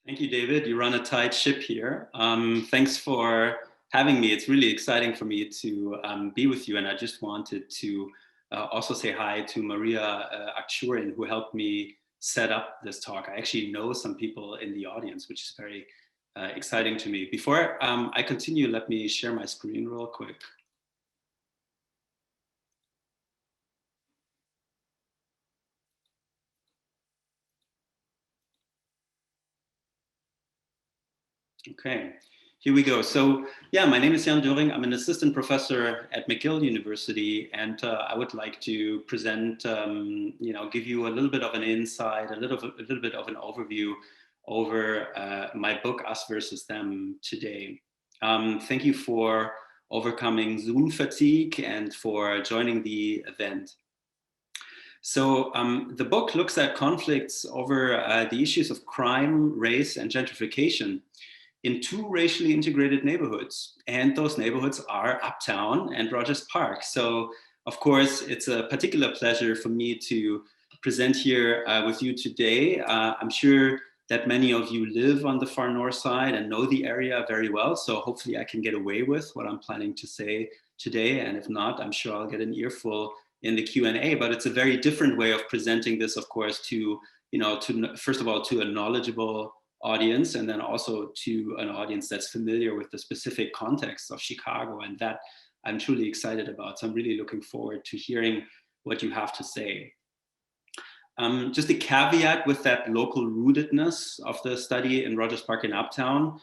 Thank you, David. You run a tight ship here. Thanks for having me. It's really exciting for me to be with you. And I just wanted to also say hi to Maria Akshurin, who helped me set up this talk. I actually know some people in the audience, which is very exciting to me. Before I continue, let me share my screen real quick. Okay, here we go. So yeah, my name is Jan Doering. I'm an assistant professor at McGill University, and I would like to present, give you a little bit of an insight, a little bit of an overview over my book, Us versus Them, today. Thank you for overcoming Zoom fatigue and for joining the event. So the book looks at conflicts over the issues of crime, race, and gentrification in two racially integrated neighborhoods. And those neighborhoods are Uptown and Rogers Park. So of course, it's a particular pleasure for me to present here with you today. I'm sure that many of you live on the far north side and know the area very well. So hopefully I can get away with what I'm planning to say today. And if not, I'm sure I'll get an earful in the Q&A, but it's a very different way of presenting this, of course, to first of all, to a knowledgeable audience, and then also to an audience that's familiar with the specific context of Chicago, and that I'm truly excited about. So I'm really looking forward to hearing what you have to say. Just a caveat with that local rootedness of the study in Rogers Park and Uptown.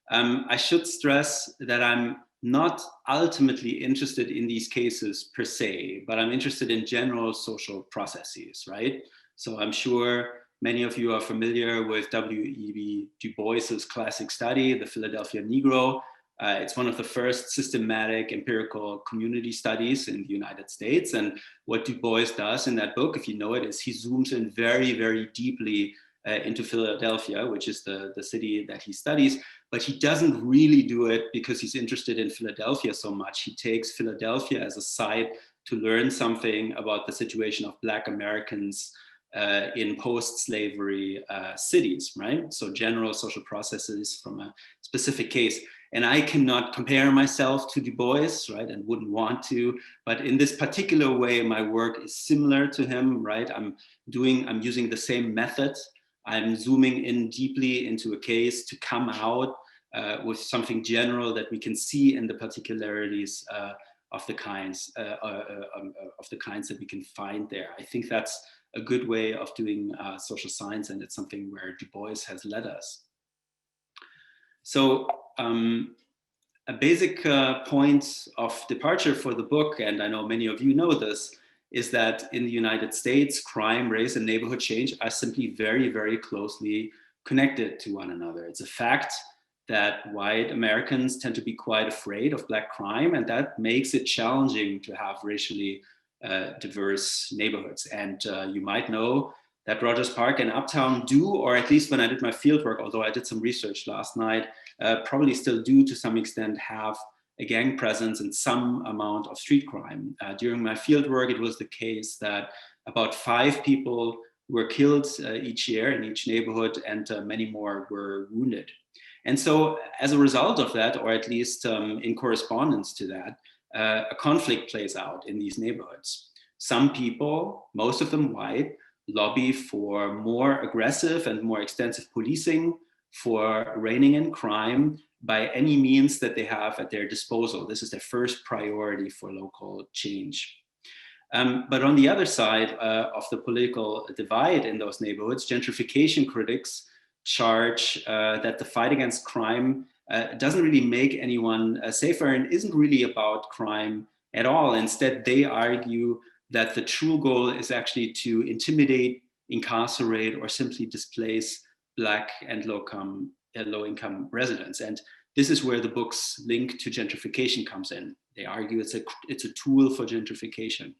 I should stress that I'm not ultimately interested in these cases per se, but I'm interested in general social processes, right? So I'm sure many of you are familiar with W.E.B. Du Bois's classic study, the Philadelphia Negro. It's one of the first systematic empirical community studies in the United States. And what Du Bois does in that book, if you know it, is he zooms in very, very deeply into Philadelphia, which is the city that he studies. But he doesn't really do it because he's interested in Philadelphia so much. He takes Philadelphia as a site to learn something about the situation of Black Americans in post-slavery cities, right? So general social processes from a specific case. And I cannot compare myself to Du Bois, right? And wouldn't want to, but in this particular way, my work is similar to him, right? I'm using the same method. I'm zooming in deeply into a case to come out with something general that we can see in the particularities of the kinds that we can find there. I think that's a good way of doing social science, and it's something where Du Bois has led us. So a basic point of departure for the book, and I know many of you know this, is that in the United States, crime, race, and neighborhood change are simply very, very closely connected to one another. It's a fact that white Americans tend to be quite afraid of Black crime, and that makes it challenging to have racially diverse neighborhoods. And you might know that Rogers Park and Uptown do, or at least when I did my fieldwork, although I did some research last night, probably still do to some extent have a gang presence and some amount of street crime. During my fieldwork, it was the case that about 5 people were killed each year in each neighborhood, and many more were wounded. And so as a result of that, or at least in correspondence to that, a conflict plays out in these neighborhoods. Some people, most of them white, lobby for more aggressive and more extensive policing, for reining in crime by any means that they have at their disposal. This is their first priority for local change. But on the other side of the political divide in those neighborhoods, gentrification critics charge that the fight against crime doesn't really make anyone safer and isn't really about crime at all. Instead, they argue that the true goal is actually to intimidate, incarcerate, or simply displace Black and low-income residents. And this is where the book's link to gentrification comes in. They argue it's a tool for gentrification.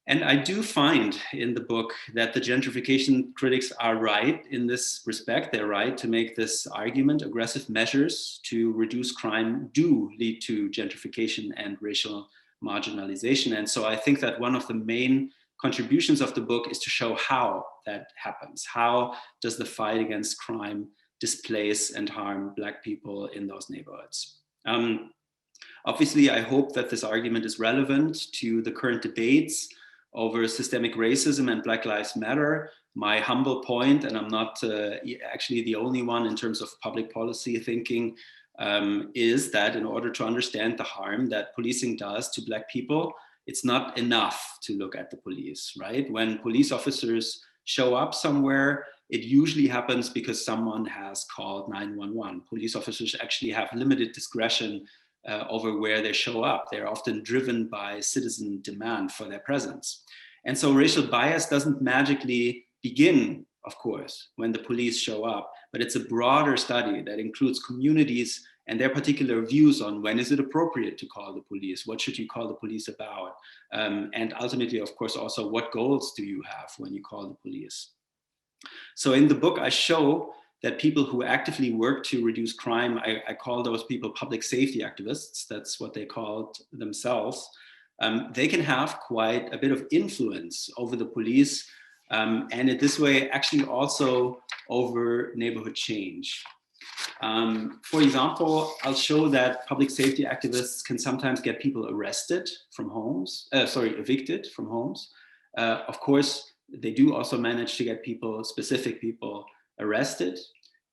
And I do find in the book that the gentrification critics are right in this respect. They're right to make this argument. Aggressive measures to reduce crime do lead to gentrification and racial marginalization. And so I think that one of the main contributions of the book is to show how that happens. How does the fight against crime displace and harm Black people in those neighborhoods. Obviously, I hope that this argument is relevant to the current debates over systemic racism and Black Lives Matter. My humble point, and I'm not actually the only one in terms of public policy thinking, is that in order to understand the harm that policing does to Black people, it's not enough to look at the police, right? When police officers show up somewhere, it usually happens because someone has called 911. Police officers actually have limited discretion over where they show up. They're often driven by citizen demand for their presence. And so racial bias doesn't magically begin, of course, when the police show up, but it's a broader study that includes communities and their particular views on when is it appropriate to call the police, what should you call the police about, and ultimately, of course, also what goals do you have when you call the police. So in the book, I show that people who actively work to reduce crime, I call those people public safety activists, that's what they called themselves, they can have quite a bit of influence over the police, and in this way, actually also over neighborhood change. For example, I'll show that public safety activists can sometimes get people arrested from homes, evicted from homes. Of course, they do also manage to get specific people arrested.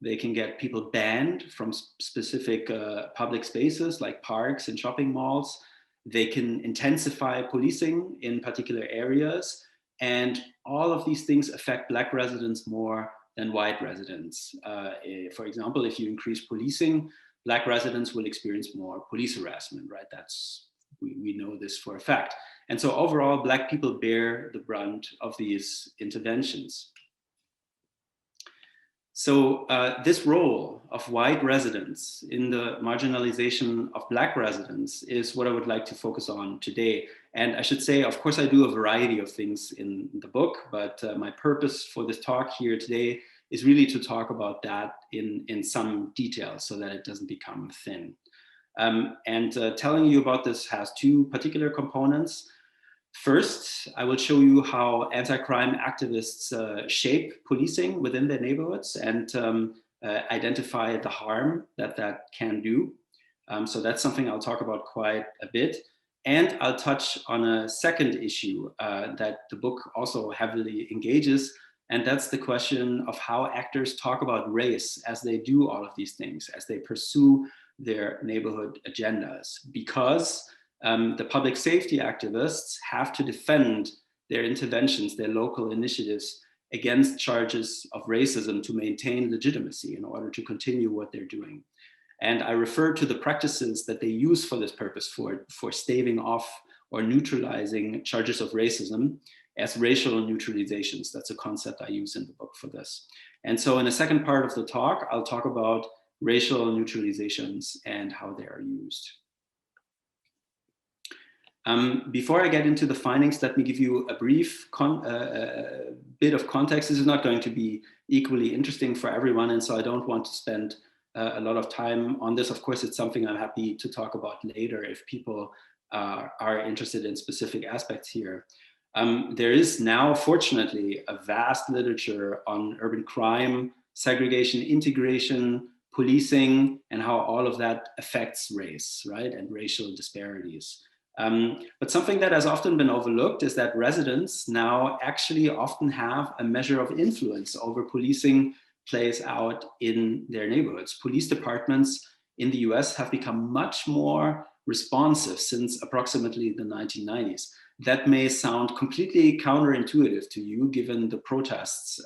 They can get people banned from specific public spaces like parks and shopping malls. They can intensify policing in particular areas. And all of these things affect Black residents more than white residents. For example, if you increase policing, Black residents will experience more police harassment, right? We know this for a fact. And so overall, Black people bear the brunt of these interventions. So this role of white residents in the marginalization of Black residents is what I would like to focus on today. And I should say, of course, I do a variety of things in the book, but my purpose for this talk here today is really to talk about that in some detail so that it doesn't become thin. Telling you about this has two particular components. First, I will show you how anti-crime activists shape policing within their neighborhoods and identify the harm that can do. So that's something I'll talk about quite a bit. And I'll touch on a second issue that the book also heavily engages, and that's the question of how actors talk about race as they do all of these things, as they pursue their neighborhood agendas. Because the public safety activists have to defend their interventions, their local initiatives against charges of racism to maintain legitimacy in order to continue what they're doing. And I refer to the practices that they use for this purpose, for staving off or neutralizing charges of racism as racial neutralizations. That's a concept I use in the book for this. And so in the second part of the talk, I'll talk about racial neutralizations and how they are used. Before I get into the findings, let me give you a brief bit of context. This is not going to be equally interesting for everyone, and so I don't want to spend a lot of time on this. Of course, it's something I'm happy to talk about later if people are interested in specific aspects here. There is now, fortunately, a vast literature on urban crime, segregation, integration, policing, and how all of that affects race, right, and racial disparities. But something that has often been overlooked is that residents now actually often have a measure of influence over policing plays out in their neighborhoods. Police departments in the US have become much more responsive since approximately the 1990s. That may sound completely counterintuitive to you given the protests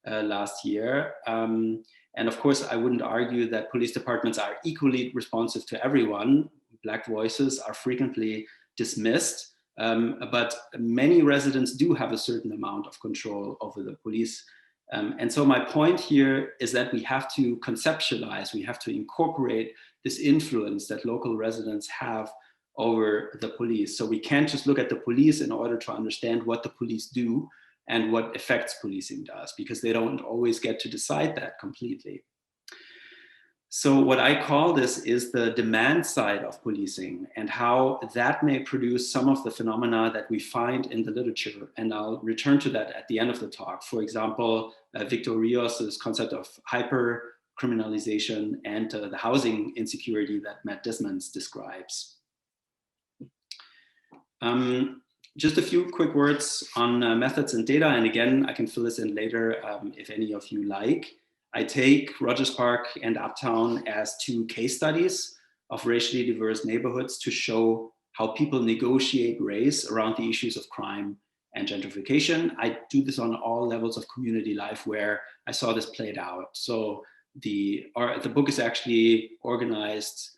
last year. And of course, I wouldn't argue that police departments are equally responsive to everyone. Black voices are frequently dismissed, but many residents do have a certain amount of control over the police. And so my point here is that we have to conceptualize, we have to incorporate this influence that local residents have over the police. So we can't just look at the police in order to understand what the police do and what effects policing does, because they don't always get to decide that completely. So what I call this is the demand side of policing and how that may produce some of the phenomena that we find in the literature. And I'll return to that at the end of the talk. For example, Victor Rios's concept of hyper criminalization and the housing insecurity that Matt Desmonds describes. Just a few quick words on methods and data. And again, I can fill this in later if any of you like. I take Rogers Park and Uptown as two case studies of racially diverse neighborhoods to show how people negotiate race around the issues of crime and gentrification. I do this on all levels of community life where I saw this played out. So the book is actually organized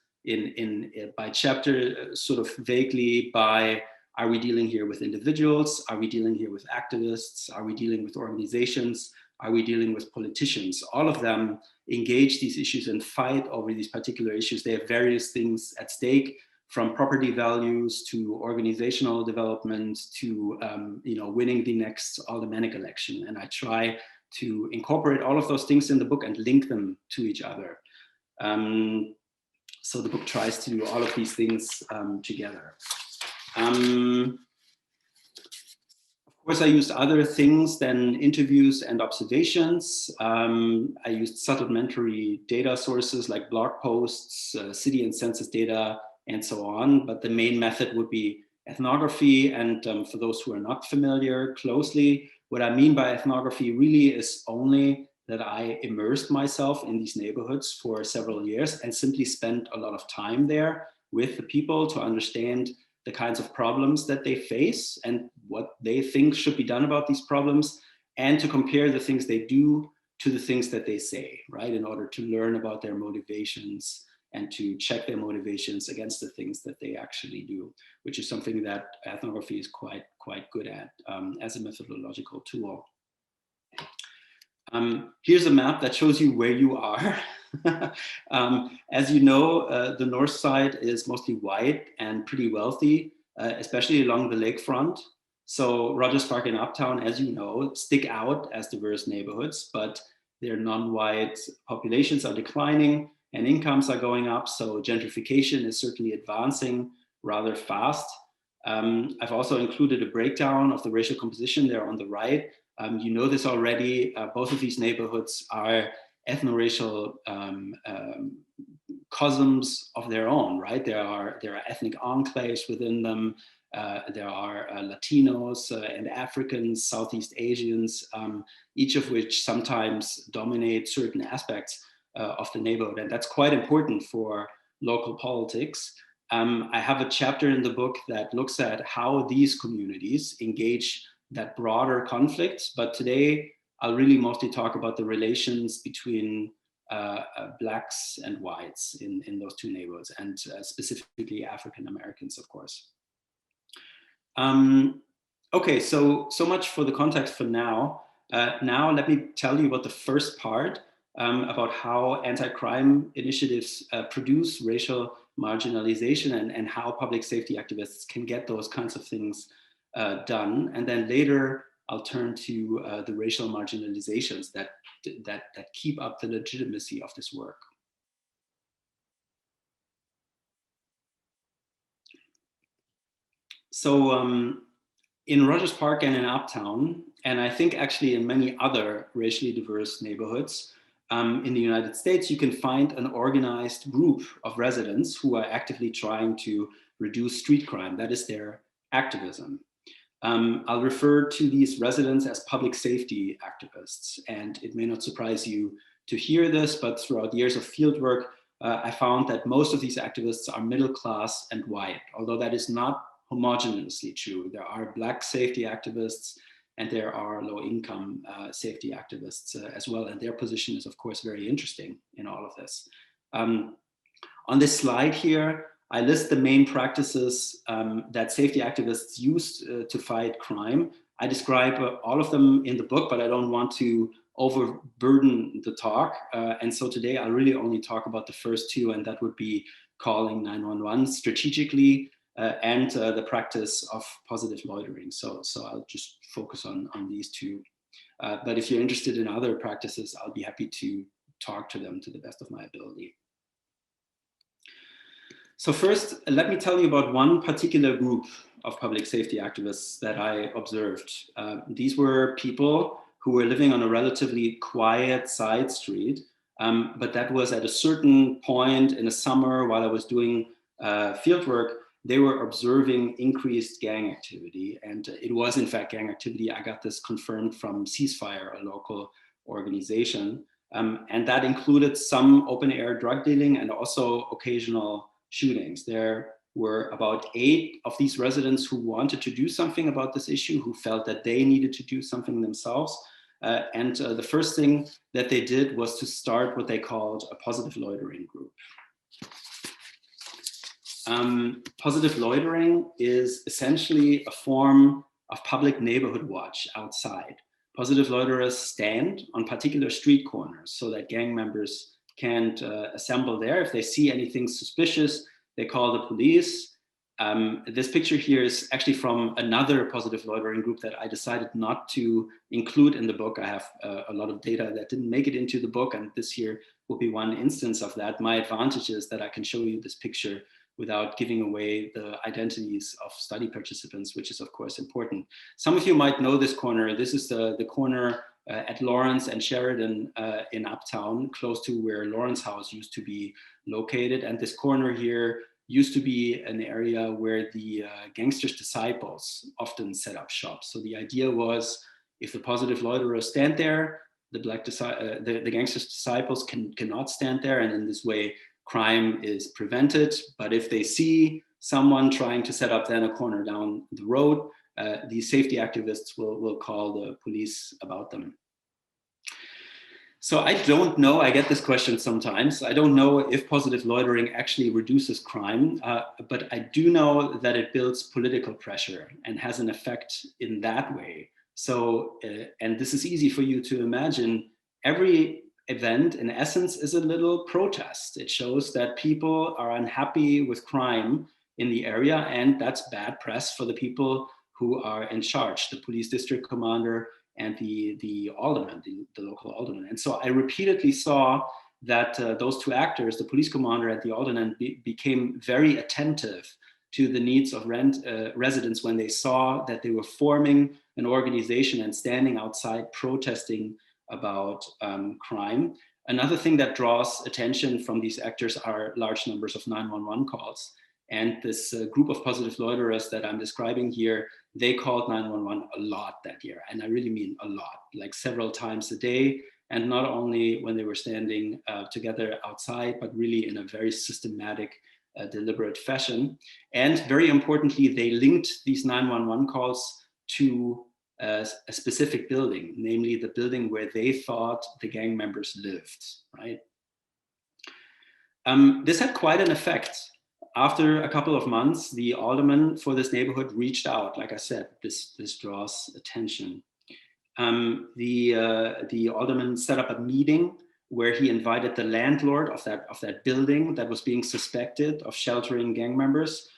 by chapter, sort of vaguely by, are we dealing here with individuals? Are we dealing here with activists? Are we dealing with organizations? Are we dealing with politicians? All of them engage these issues and fight over these particular issues. They have various things at stake, from property values to organizational development to winning the next aldermanic election. And I try to incorporate all of those things in the book and link them to each other. So the book tries to do all of these things together. Of course, I used other things than interviews and observations. I used supplementary data sources like blog posts, city and census data, and so on. But the main method would be ethnography. And for those who are not familiar closely, what I mean by ethnography really is only that I immersed myself in these neighborhoods for several years and simply spent a lot of time there with the people to understand the kinds of problems that they face and what they think should be done about these problems, and to compare the things they do to the things that they say, right? In order to learn about their motivations and to check their motivations against the things that they actually do, which is something that ethnography is quite good at as a methodological tool. Here's a map that shows you where you are. As you know, the north side is mostly white and pretty wealthy, especially along the lakefront. So Rogers Park and Uptown, as you know, stick out as diverse neighborhoods, but their non-white populations are declining and incomes are going up. So gentrification is certainly advancing rather fast. I've also included a breakdown of the racial composition there on the right. You know this already. Both of these neighborhoods are ethno-racial cosms of their own, right? There are ethnic enclaves within them. There are Latinos and Africans, Southeast Asians, each of which sometimes dominate certain aspects of the neighborhood. And that's quite important for local politics. I have a chapter in the book that looks at how these communities engage that broader conflict. But today, I'll really mostly talk about the relations between Blacks and whites in those two neighborhoods, and specifically African Americans, of course. Okay, so much for the context for now. Now let me tell you about the first part, about how anti-crime initiatives produce racial marginalization and how public safety activists can get those kinds of things done. And then later, I'll turn to the racial marginalizations that keep up the legitimacy of this work. So in Rogers Park and in Uptown, and I think actually in many other racially diverse neighborhoods in the United States, you can find an organized group of residents who are actively trying to reduce street crime. That is their activism. I'll refer to these residents as public safety activists. And it may not surprise you to hear this, but throughout years of fieldwork, I found that most of these activists are middle class and white, although that is not homogeneously true. There are Black safety activists and there are low income safety activists as well. And their position is of course very interesting in all of this. On this slide here, I list the main practices that safety activists use to fight crime. I describe all of them in the book, but I don't want to overburden the talk. And so today I'll really only talk about the first two, and that would be calling 911 strategically and the practice of positive loitering. So I'll just focus on these two. But if you're interested in other practices, I'll be happy to talk to them to the best of my ability. So first, let me tell you about one particular group of public safety activists that I observed. These were people who were living on a relatively quiet side street But that was at a certain point in the summer while I was doing field work. They were observing increased gang activity, and it was in fact gang activity. I got this confirmed from Ceasefire, a local organization, and that included some open air drug dealing and also occasional shootings. There were about 8 of these residents who wanted to do something about this issue, who felt that they needed to do something themselves. And the first thing that they did was to start what they called a positive loitering group. Positive loitering is essentially a form of public neighborhood watch outside. Positive loiterers stand on particular street corners so that gang members can't assemble there. If they see anything suspicious, they call the police. This picture here is actually from another positive loitering group that I decided not to include in the book. I have a lot of data that didn't make it into the book, and this here will be one instance of that. My advantage is that I can show you this picture without giving away the identities of study participants, which is of course important. Some of you might know this corner. This is the corner at Lawrence and Sheridan in Uptown, close to where Lawrence House used to be located. And this corner here used to be an area where the gangsters' disciples often set up shop. So the idea was, if the positive loiterers stand there, the gangsters' disciples cannot stand there, and in this way, crime is prevented. But if they see someone trying to set up then a corner down the road, these safety activists will call the police about them. So I don't know, I get this question sometimes. I don't know if positive loitering actually reduces crime, but I do know that it builds political pressure and has an effect in that way. So, and this is easy for you to imagine, every event in essence is a little protest. It shows that people are unhappy with crime in the area, and that's bad press for the people who are in charge, the police district commander and the alderman, the local alderman. And so I repeatedly saw that those two actors, the police commander and the alderman, became very attentive to the needs of residents when they saw that they were forming an organization and standing outside protesting about crime. Another thing that draws attention from these actors are large numbers of 911 calls. And this group of positive loiterers that I'm describing here, they called 911 a lot that year. And I really mean a lot, like several times a day. And not only when they were standing together outside, but really in a very systematic, deliberate fashion. And very importantly, they linked these 911 calls to a specific building, namely the building where they thought the gang members lived, right? This had quite an effect. After a couple of months, the alderman for this neighborhood reached out. Like I said, this draws attention. The alderman set up a meeting where he invited the landlord of that building that was being suspected of sheltering gang members.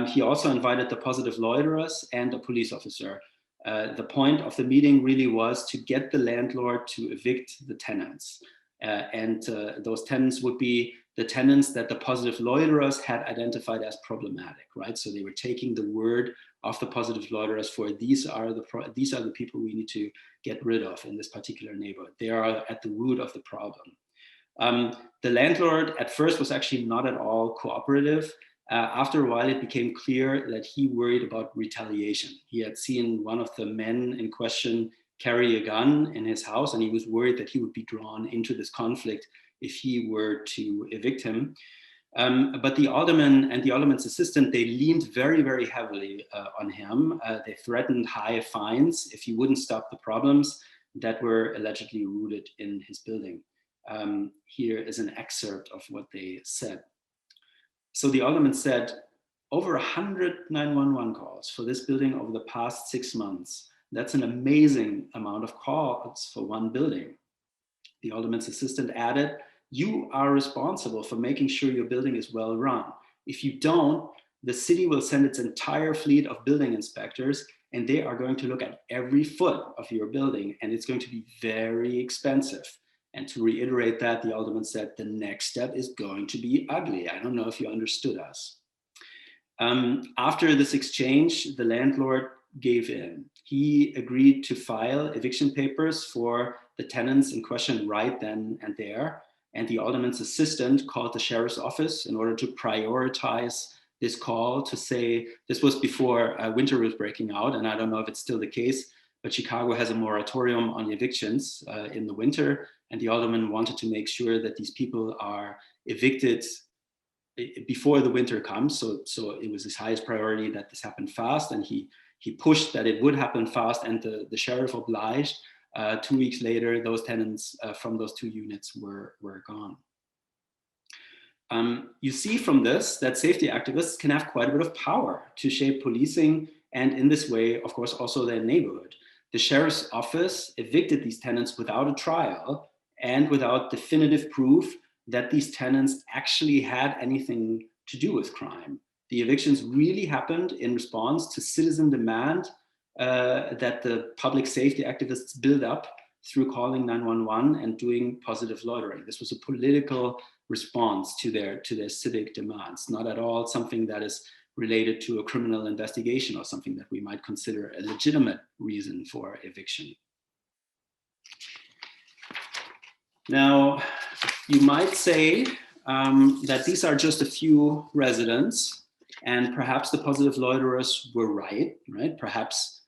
He also invited the positive loiterers and a police officer. The point of the meeting really was to get the landlord to evict the tenants. And those tenants would be the tenants that the positive loiterers had identified as problematic, right? So they were taking the word of the positive loiterers for these are the people we need to get rid of in this particular neighborhood. They are at the root of the problem. The landlord at first was actually not at all cooperative. After a while, it became clear that he worried about retaliation. He had seen one of the men in question carry a gun in his house, and he was worried that he would be drawn into this conflict if he were to evict him. But the alderman and the alderman's assistant, they leaned very, very heavily on him. They threatened high fines if he wouldn't stop the problems that were allegedly rooted in his building. Here is an excerpt of what they said. So the alderman said, over 100 911 calls for this building over the past 6 months. That's an amazing amount of calls for one building. The alderman's assistant added, you are responsible for making sure your building is well run. If you don't, the city will send its entire fleet of building inspectors, and they are going to look at every foot of your building, and it's going to be very expensive. And to reiterate that, the alderman said, the next step is going to be ugly. I don't know if you understood us. After this exchange, the landlord gave in. He agreed to file eviction papers for the tenants in question right then and there. and the alderman's assistant called the sheriff's office in order to prioritize this call to say, this was before winter was breaking out, and I don't know if it's still the case, but Chicago has a moratorium on evictions in the winter, and the alderman wanted to make sure that these people are evicted before the winter comes. So it was his highest priority that this happened fast, and he pushed that it would happen fast, and the sheriff obliged. 2 weeks later, those tenants from those two units were gone. You see from this that safety activists can have quite a bit of power to shape policing, and in this way, of course, also their neighborhood. The sheriff's office evicted these tenants without a trial and without definitive proof that these tenants actually had anything to do with crime. The evictions really happened in response to citizen demand that the public safety activists build up through calling 911 and doing positive loitering. This was a political response to their civic demands, not at all something that is related to a criminal investigation or something that we might consider a legitimate reason for eviction. Now, you might say that these are just a few residents, and perhaps the positive loiterers were right? Perhaps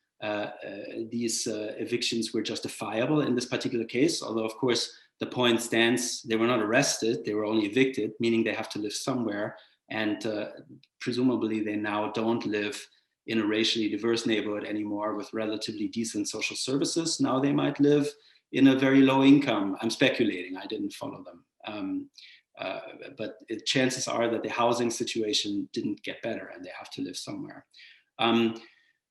these evictions were justifiable in this particular case, although of course the point stands, they were not arrested, they were only evicted, meaning they have to live somewhere, and presumably they now don't live in a racially diverse neighborhood anymore with relatively decent social services. Now they might live in a very low income, I'm speculating, I didn't follow them. But chances are that the housing situation didn't get better and they have to live somewhere.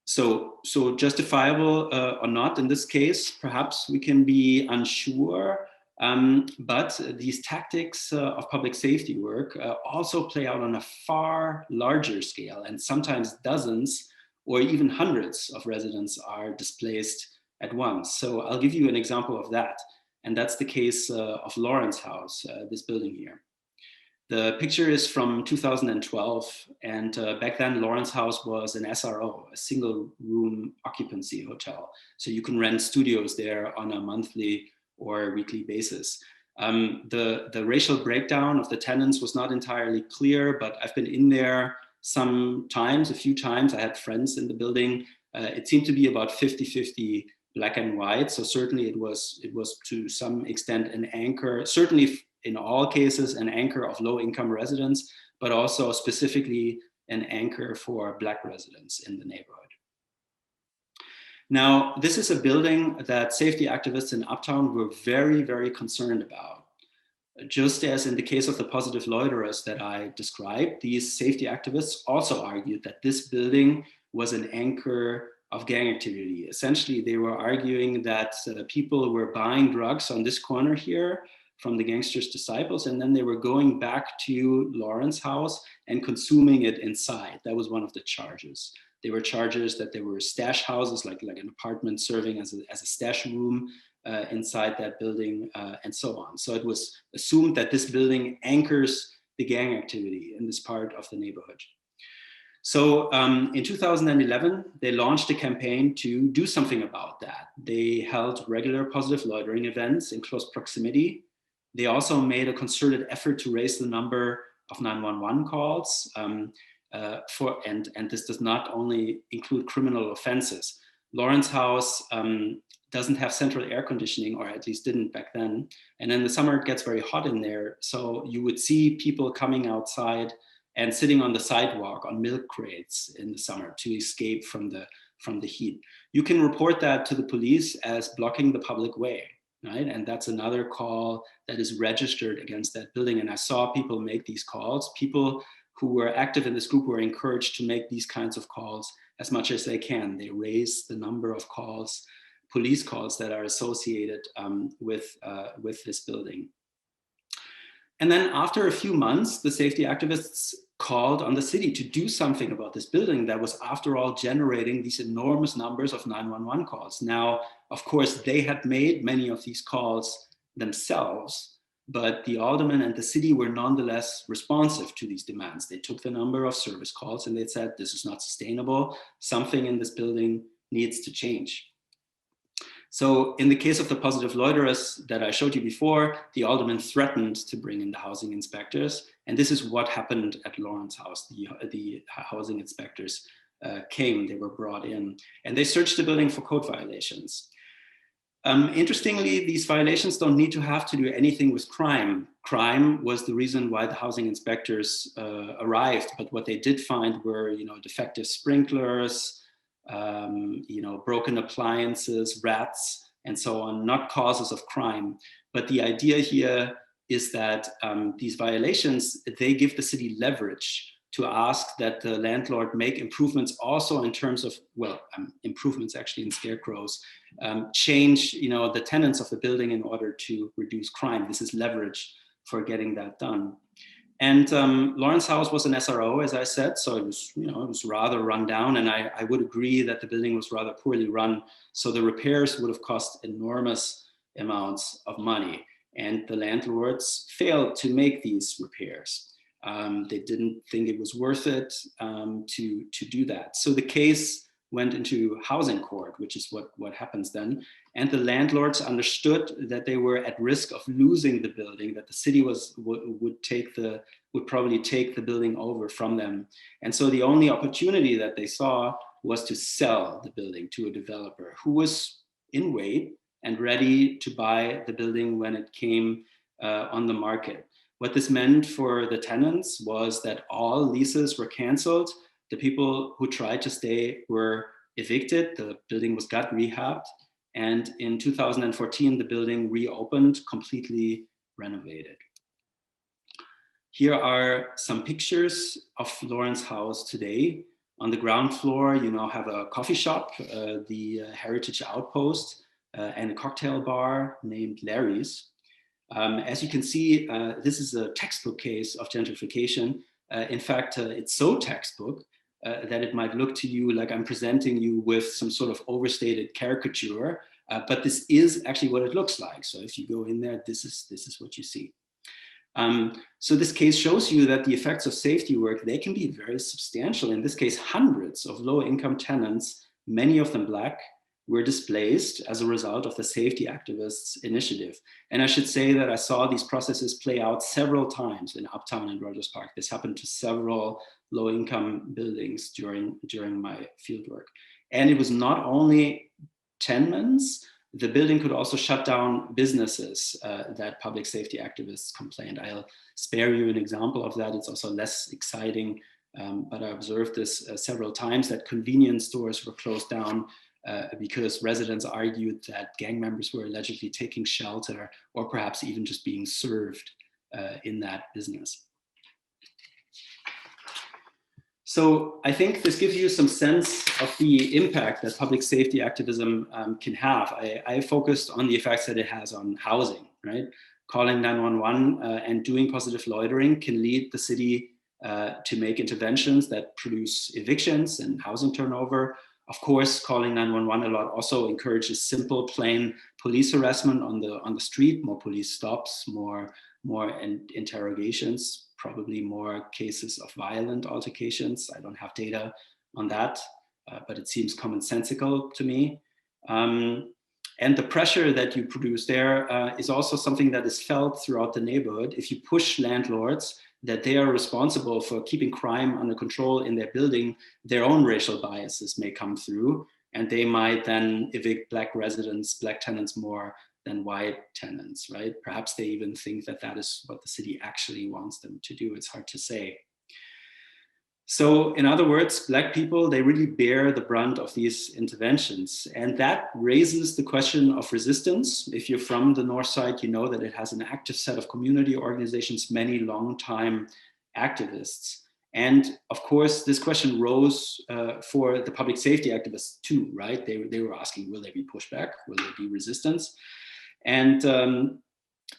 So justifiable or not in this case, perhaps we can be unsure, but these tactics of public safety work also play out on a far larger scale, and sometimes dozens or even hundreds of residents are displaced at once. So I'll give you an example of that. And that's the case of Lawrence House, this building here. The picture is from 2012, and back then Lawrence House was an SRO, a single room occupancy hotel. So you can rent studios there on a monthly or weekly basis. The racial breakdown of the tenants was not entirely clear, but I've been in there a few times. I had friends in the building. It seemed to be about 50-50 black and white. So certainly it was to some extent an anchor, certainly in all cases, an anchor of low income residents, but also specifically an anchor for black residents in the neighborhood. Now, this is a building that safety activists in Uptown were very, very concerned about. Just as in the case of the positive loiterers that I described, these safety activists also argued that this building was an anchor of gang activity. Essentially, they were arguing that people were buying drugs on this corner here from the gangsters' disciples, and then they were going back to Lawrence House and consuming it inside. That was one of the charges. There were charges that there were stash houses, like an apartment serving as a stash room inside that building, and so on. So it was assumed that this building anchors the gang activity in this part of the neighborhood. So in 2011, they launched a campaign to do something about that. They held regular positive loitering events in close proximity. They also made a concerted effort to raise the number of 911 calls, and this does not only include criminal offenses. Lawrence House doesn't have central air conditioning, or at least didn't back then. And in the summer, it gets very hot in there. So you would see people coming outside and sitting on the sidewalk on milk crates in the summer to escape from the heat. You can report that to the police as blocking the public way, right? And that's another call that is registered against that building. And I saw people make these calls. People who were active in this group were encouraged to make these kinds of calls as much as they can. They raise the number of calls, police calls that are associated with this building. And then after a few months, the safety activists called on the city to do something about this building that was, after all, generating these enormous numbers of 911 calls. Now, of course, they had made many of these calls themselves, but the aldermen and the city were nonetheless responsive to these demands. They took the number of service calls and they said, this is not sustainable. Something in this building needs to change. So in the case of the positive loiterers that I showed you before, the alderman threatened to bring in the housing inspectors. And this is what happened at Lawrence House. The housing inspectors came, they were brought in, and they searched the building for code violations. Interestingly, these violations don't need to have to do anything with crime. Crime was the reason why the housing inspectors arrived, but what they did find were, defective sprinklers, broken appliances, rats, and so on, not causes of crime. But the idea here is that these violations, they give the city leverage to ask that the landlord make improvements also in terms of, improvements actually in scare quotes, change, the tenants of the building in order to reduce crime. This is leverage for getting that done. And Lawrence House was an SRO, as I said, so it was, it was rather run down, and I would agree that the building was rather poorly run. So the repairs would have cost enormous amounts of money, and the landlords failed to make these repairs. They didn't think it was worth it to do that. So the case went into housing court, which is what happens then. And the landlords understood that they were at risk of losing the building, that the city would probably take the building over from them. And so the only opportunity that they saw was to sell the building to a developer who was in wait and ready to buy the building when it came on the market. What this meant for the tenants was that all leases were canceled. The people who tried to stay were evicted. The building was gut rehabbed. And in 2014, the building reopened, completely renovated. Here are some pictures of Lawrence House today. On the ground floor, you now have a coffee shop, the Heritage Outpost, and a cocktail bar named Larry's. As you can see, this is a textbook case of gentrification. In fact, it's so textbook that it might look to you like I'm presenting you with some sort of overstated caricature, but this is actually what it looks like. So if you go in there, this is what you see. So this case shows you that the effects of safety work, they can be very substantial. In this case, hundreds of low-income tenants, many of them Black, were displaced as a result of the safety activists' initiative. And I should say that I saw these processes play out several times in Uptown and Rogers Park. This happened to several low-income buildings during my fieldwork. And it was not only tenements, the building could also shut down businesses that public safety activists complained. I'll spare you an example of that. It's also less exciting, but I observed this several times, that convenience stores were closed down because residents argued that gang members were allegedly taking shelter or perhaps even just being served in that business. So I think this gives you some sense of the impact that public safety activism can have. I focused on the effects that it has on housing, right? Calling 911 and doing positive loitering can lead the city to make interventions that produce evictions and housing turnover. Of course, calling 911 a lot also encourages simple, plain police harassment on the street, more police stops, more interrogations, probably more cases of violent altercations. I don't have data on that, but it seems commonsensical to me. And the pressure that you produce there is also something that is felt throughout the neighborhood. If you push landlords that they are responsible for keeping crime under control in their building, their own racial biases may come through, and they might then evict Black residents, Black tenants more than white tenants, right? Perhaps they even think that that is what the city actually wants them to do. It's hard to say. So in other words, Black people, they really bear the brunt of these interventions. And that raises the question of resistance. If you're from the North Side, you know that it has an active set of community organizations, many long-time activists. And of course, this question rose for the public safety activists too, right? They were asking, will there be pushback? Will there be resistance? And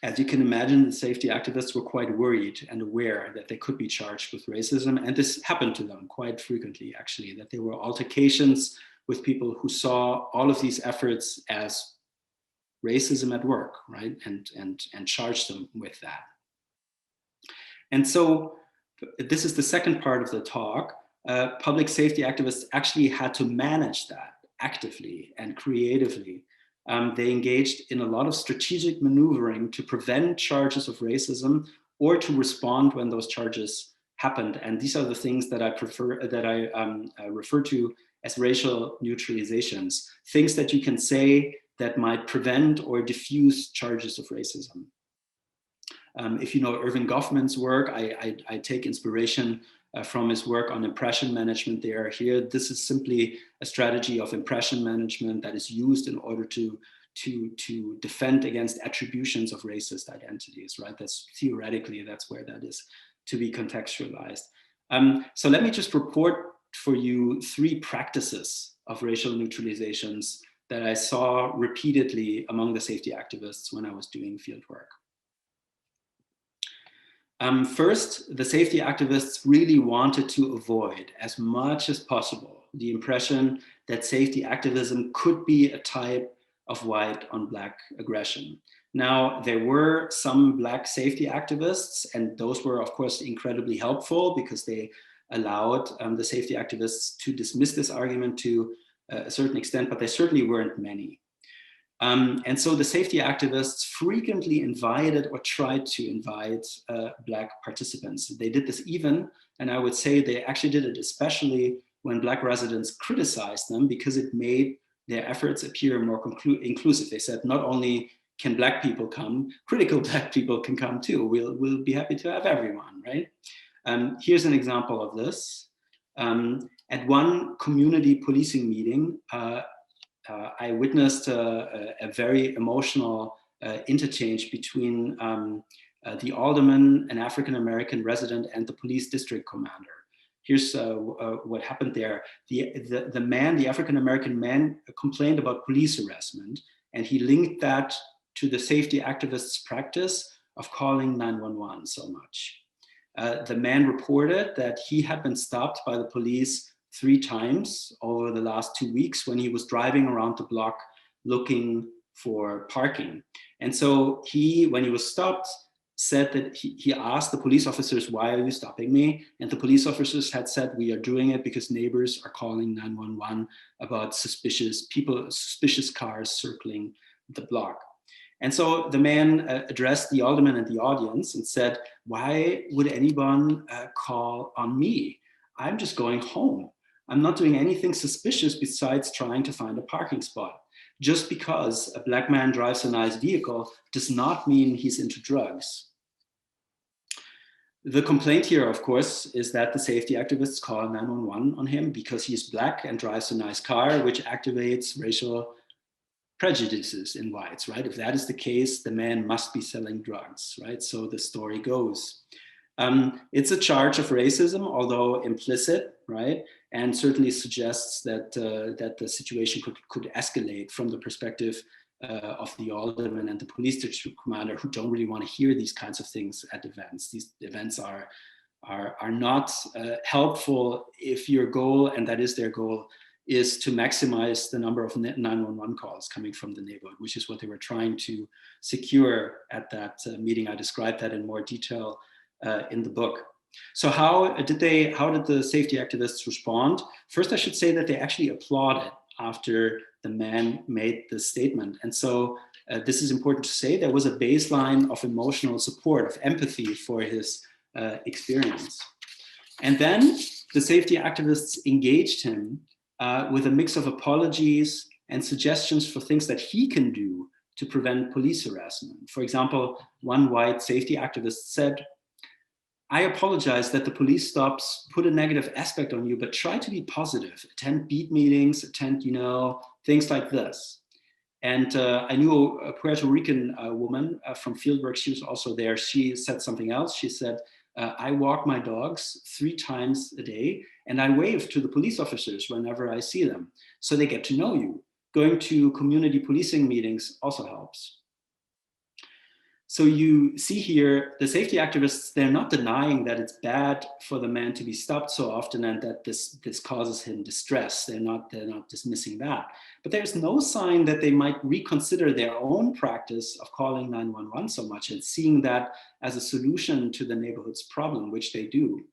as you can imagine, the safety activists were quite worried and aware that they could be charged with racism. And this happened to them quite frequently, actually, that there were altercations with people who saw all of these efforts as racism at work, right? And charged them with that. And so this is the second part of the talk. Public safety activists actually had to manage that actively and creatively. They engaged in a lot of strategic maneuvering to prevent charges of racism or to respond when those charges happened. And these are the things that I refer to as racial neutralizations, things that you can say that might prevent or diffuse charges of racism. If you know Irving Goffman's work, I take inspiration from his work on impression management there. Here, this is simply a strategy of impression management that is used in order to defend against attributions of racist identities, right? That's theoretically, that's where that is to be contextualized. So let me just report for you 3 practices of racial neutralizations that I saw repeatedly among the safety activists when I was doing field work. First, the safety activists really wanted to avoid as much as possible the impression that safety activism could be a type of white on black aggression. Now, there were some black safety activists, and those were, of course, incredibly helpful because they allowed the safety activists to dismiss this argument to a certain extent, but there certainly weren't many. And so the safety activists frequently invited or tried to invite Black participants. They did this even, and I would say they actually did it especially when Black residents criticized them, because it made their efforts appear more inclusive. They said, not only can Black people come, critical Black people can come too. We'll be happy to have everyone, right? Here's an example of this. At one community policing meeting, I witnessed a very emotional interchange between the alderman, an African-American resident, and the police district commander. Here's what happened there. The African-American man complained about police harassment, and he linked that to the safety activists' practice of calling 911 so much. The man reported that he had been stopped by the police 3 times over the last 2 weeks when he was driving around the block looking for parking. And so when he was stopped, said that he asked the police officers, why are you stopping me? And the police officers had said, we are doing it because neighbors are calling 911 about suspicious cars circling the block. And so the man addressed the alderman and the audience and said, why would anyone call on me? I'm just going home. I'm not doing anything suspicious besides trying to find a parking spot. Just because a Black man drives a nice vehicle does not mean he's into drugs. The complaint here, of course, is that the safety activists call 911 on him because he's Black and drives a nice car, which activates racial prejudices in whites, right? If that is the case, the man must be selling drugs, right? So the story goes. It's a charge of racism, although implicit, right? And certainly suggests that the situation could escalate from the perspective of the alderman and the police district commander, who don't really want to hear these kinds of things at events. These events are not helpful if your goal, and that is their goal, is to maximize the number of 911 calls coming from the neighborhood, which is what they were trying to secure at that meeting. I described that in more detail in the book. So how did the safety activists respond? First, I should say that they actually applauded after the man made the statement. And so this is important to say, there was a baseline of emotional support, of empathy for his experience. And then the safety activists engaged him with a mix of apologies and suggestions for things that he can do to prevent police harassment. For example, one white safety activist said, I apologize that the police stops put a negative aspect on you, but try to be positive. Attend beat meetings, attend, things like this. And I knew a Puerto Rican woman from fieldwork. She was also there. She said something else. She said, I walk my dogs 3 times a day, and I wave to the police officers whenever I see them, so they get to know you. Going to community policing meetings also helps. So you see here, the safety activists, they're not denying that it's bad for the man to be stopped so often and that this causes him distress. They're not dismissing that. But there's no sign that they might reconsider their own practice of calling 911 so much and seeing that as a solution to the neighborhood's problem, which they do.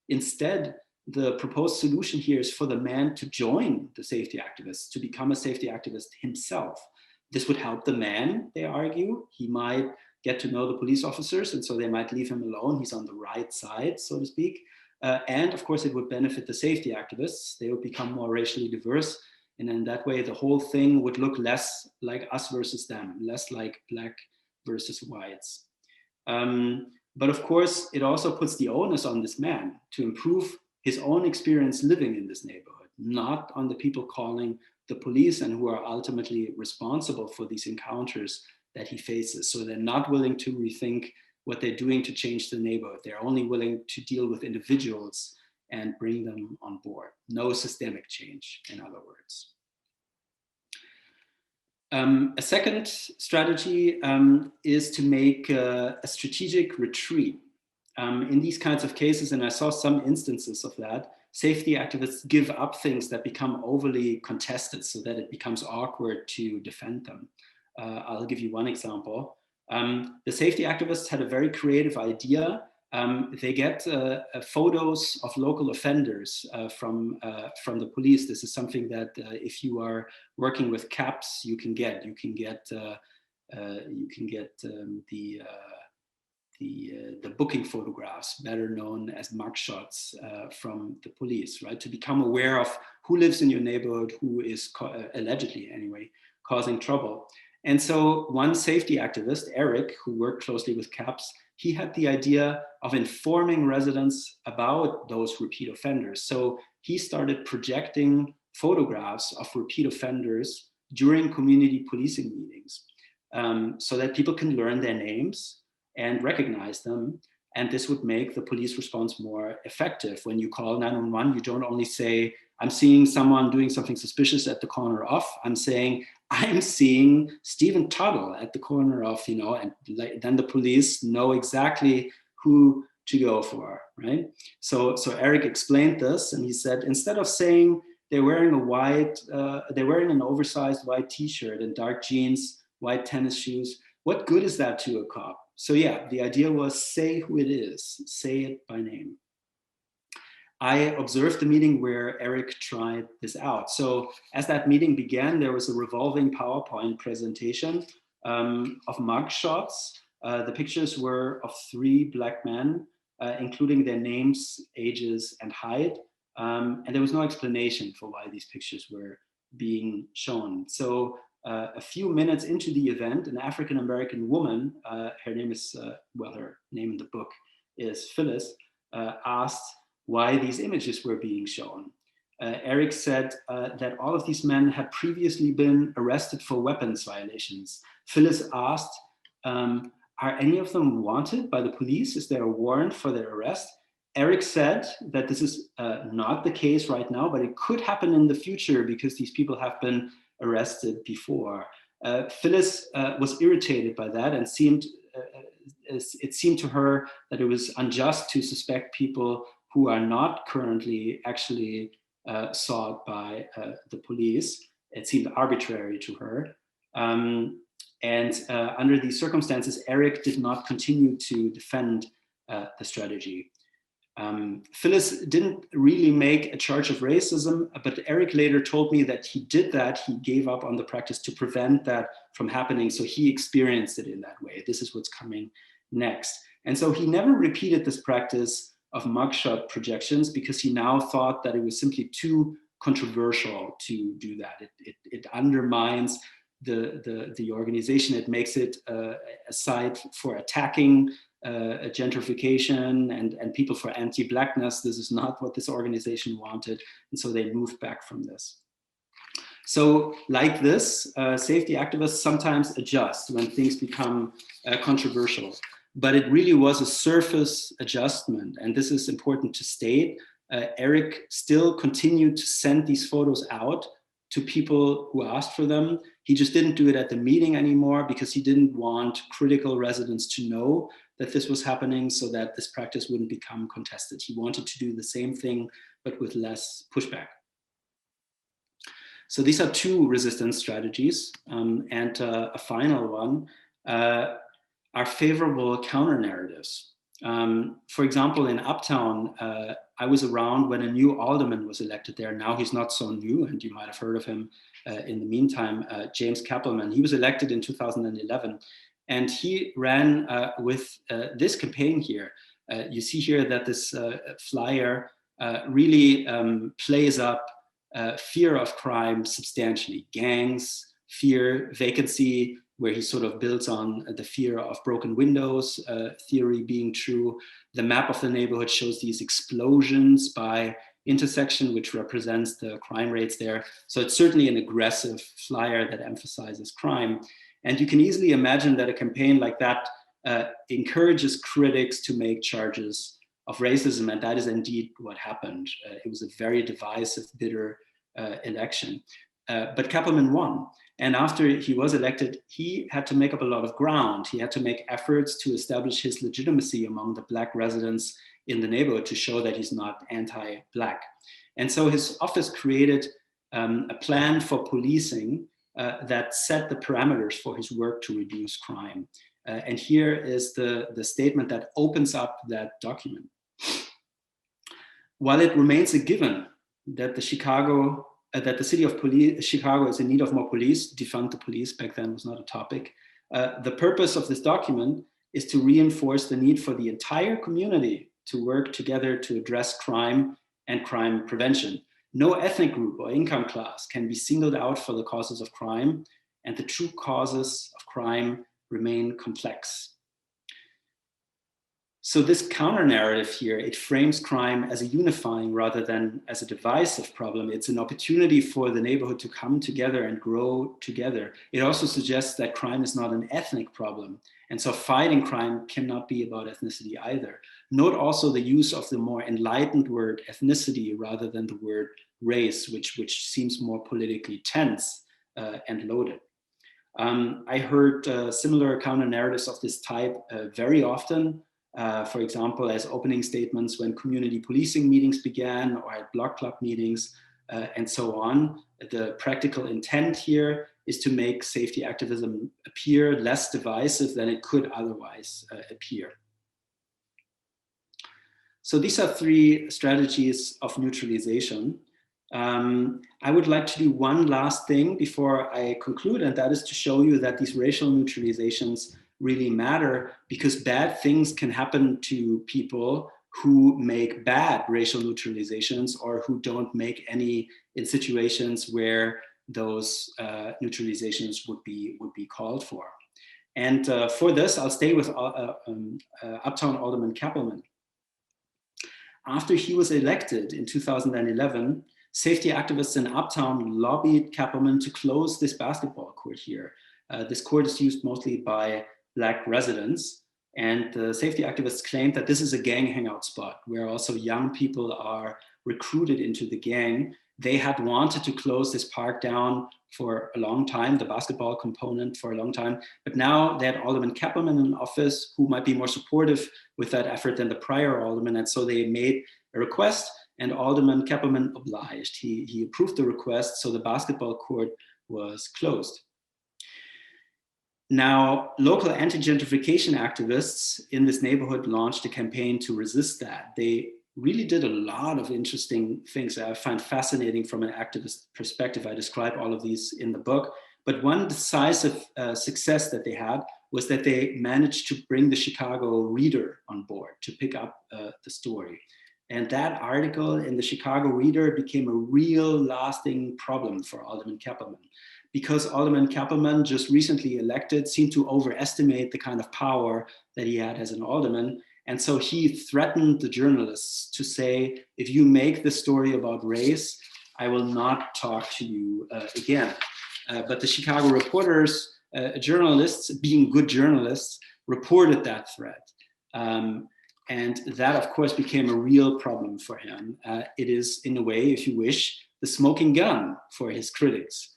Instead, the proposed solution here is for the man to join the safety activists, to become a safety activist himself. This would help the man, they argue. He might get to know the police officers, and so they might leave him alone. He's on the right side, so to speak. And of course, it would benefit the safety activists. They would become more racially diverse. And in that way, the whole thing would look less like us versus them, less like black versus whites. But of course, it also puts the onus on this man to improve his own experience living in this neighborhood, not on the people calling the police and who are ultimately responsible for these encounters that he faces. So they're not willing to rethink what they're doing to change the neighborhood. They're only willing to deal with individuals and bring them on board. No systemic change, in other words. A second strategy is to make a strategic retreat. In these kinds of cases, and I saw some instances of that, safety activists give up things that become overly contested so that it becomes awkward to defend them. I'll give you one example. The safety activists had a very creative idea. They get photos of local offenders from the police. This is something that if you are working with CAPS, you can get the booking photographs, better known as mugshots from the police, right? To become aware of who lives in your neighborhood, who is allegedly anyway causing trouble. And so one safety activist, Eric, who worked closely with CAPS, he had the idea of informing residents about those repeat offenders. So he started projecting photographs of repeat offenders during community policing meetings so that people can learn their names and recognize them. And this would make the police response more effective. When you call 911, you don't only say, I'm seeing someone doing something suspicious at the corner of, I'm saying, I'm seeing Stephen Tuttle at the corner of, and then the police know exactly who to go for, right? So Eric explained this, and he said, instead of saying they're wearing an oversized white t-shirt and dark jeans, white tennis shoes, what good is that to a cop? So yeah, the idea was say who it is, say it by name. I observed the meeting where Eric tried this out. So as that meeting began, there was a revolving PowerPoint presentation of mugshots. The pictures were of 3 black men, including their names, ages, and height. And there was no explanation for why these pictures were being shown. So a few minutes into the event, an African-American woman, her name in the book is Phyllis, asked why these images were being shown. Eric said that all of these men had previously been arrested for weapons violations. Phyllis asked, are any of them wanted by the police? Is there a warrant for their arrest? Eric said that this is not the case right now, but it could happen in the future because these people have been arrested before. Phyllis was irritated by that and it seemed to her that it was unjust to suspect people who are not currently actually sought by the police. It seemed arbitrary to her. And under these circumstances, Eric did not continue to defend the strategy. Phyllis didn't really make a charge of racism, but Eric later told me that he did that. He gave up on the practice to prevent that from happening. So he experienced it in that way. This is what's coming next. And so he never repeated this practice of mugshot projections because he now thought that it was simply too controversial to do that. It undermines the organization. It makes it a site for attacking gentrification and people for anti-blackness. This is not what this organization wanted. And so they moved back from this. So like this, safety activists sometimes adjust when things become controversial. But it really was a surface adjustment. And this is important to state. Eric still continued to send these photos out to people who asked for them. He just didn't do it at the meeting anymore because he didn't want critical residents to know that this was happening so that this practice wouldn't become contested. He wanted to do the same thing, but with less pushback. So these are 2 resistance strategies. And a final one are favorable counter narratives. For example, in Uptown, I was around when a new alderman was elected there. Now he's not so new, and you might have heard of him in the meantime, James Kappelman. He was elected in 2011, and he ran with this campaign here. You see here that this flyer really plays up fear of crime substantially. Gangs, fear, vacancy, where he sort of builds on the fear of broken windows theory being true. The map of the neighborhood shows these explosions by intersection, which represents the crime rates there. So it's certainly an aggressive flyer that emphasizes crime. And you can easily imagine that a campaign like that encourages critics to make charges of racism, and that is indeed what happened. It was a very divisive, bitter election. But Kappelman won. And after he was elected, he had to make up a lot of ground. He had to make efforts to establish his legitimacy among the Black residents in the neighborhood to show that he's not anti-Black. And so his office created a plan for policing that set the parameters for his work to reduce crime. And here is the statement that opens up that document. While it remains a given that the city of Chicago is in need of more police, defund the police back then was not a topic. The purpose of this document is to reinforce the need for the entire community to work together to address crime and crime prevention. No ethnic group or income class can be singled out for the causes of crime, and the true causes of crime remain complex. So this counter narrative here, it frames crime as a unifying rather than as a divisive problem. It's an opportunity for the neighborhood to come together and grow together. It also suggests that crime is not an ethnic problem. And so fighting crime cannot be about ethnicity either. Note also the use of the more enlightened word ethnicity rather than the word race, which seems more politically tense and loaded. I heard similar counter narratives of this type very often. For example, as opening statements when community policing meetings began or at block club meetings and so on. The practical intent here is to make safety activism appear less divisive than it could otherwise appear. So these are three strategies of neutralization. I would like to do one last thing before I conclude, and that is to show you that these racial neutralizations really matter, because bad things can happen to people who make bad racial neutralizations or who don't make any in situations where those neutralizations would be called for. And for this, I'll stay with Uptown Alderman Kappelman. After he was elected in 2011, safety activists in Uptown lobbied Kappelman to close this basketball court here. This court is used mostly by Black residents, and the safety activists claimed that this is a gang hangout spot where also young people are recruited into the gang. They had wanted to close this park down for a long time, the basketball component for a long time, but now they had Alderman Kappelman in office who might be more supportive with that effort than the prior alderman, and so they made a request and Alderman Kappelman obliged. He approved the request, so the basketball court was closed. Now, local anti-gentrification activists in this neighborhood launched a campaign to resist that. They really did a lot of interesting things that I find fascinating from an activist perspective. I describe all of these in the book, but one decisive success that they had was that they managed to bring the Chicago Reader on board to pick up the story. And that article in the Chicago Reader became a real lasting problem for Alderman Kappelman, because Alderman Kappelman, just recently elected, seemed to overestimate the kind of power that he had as an alderman. And so he threatened the journalists to say, if you make the story about race, I will not talk to you again. But the Chicago reporters, journalists, being good journalists, reported that threat. And that, of course, became a real problem for him. It is, in a way, if you wish, the smoking gun for his critics.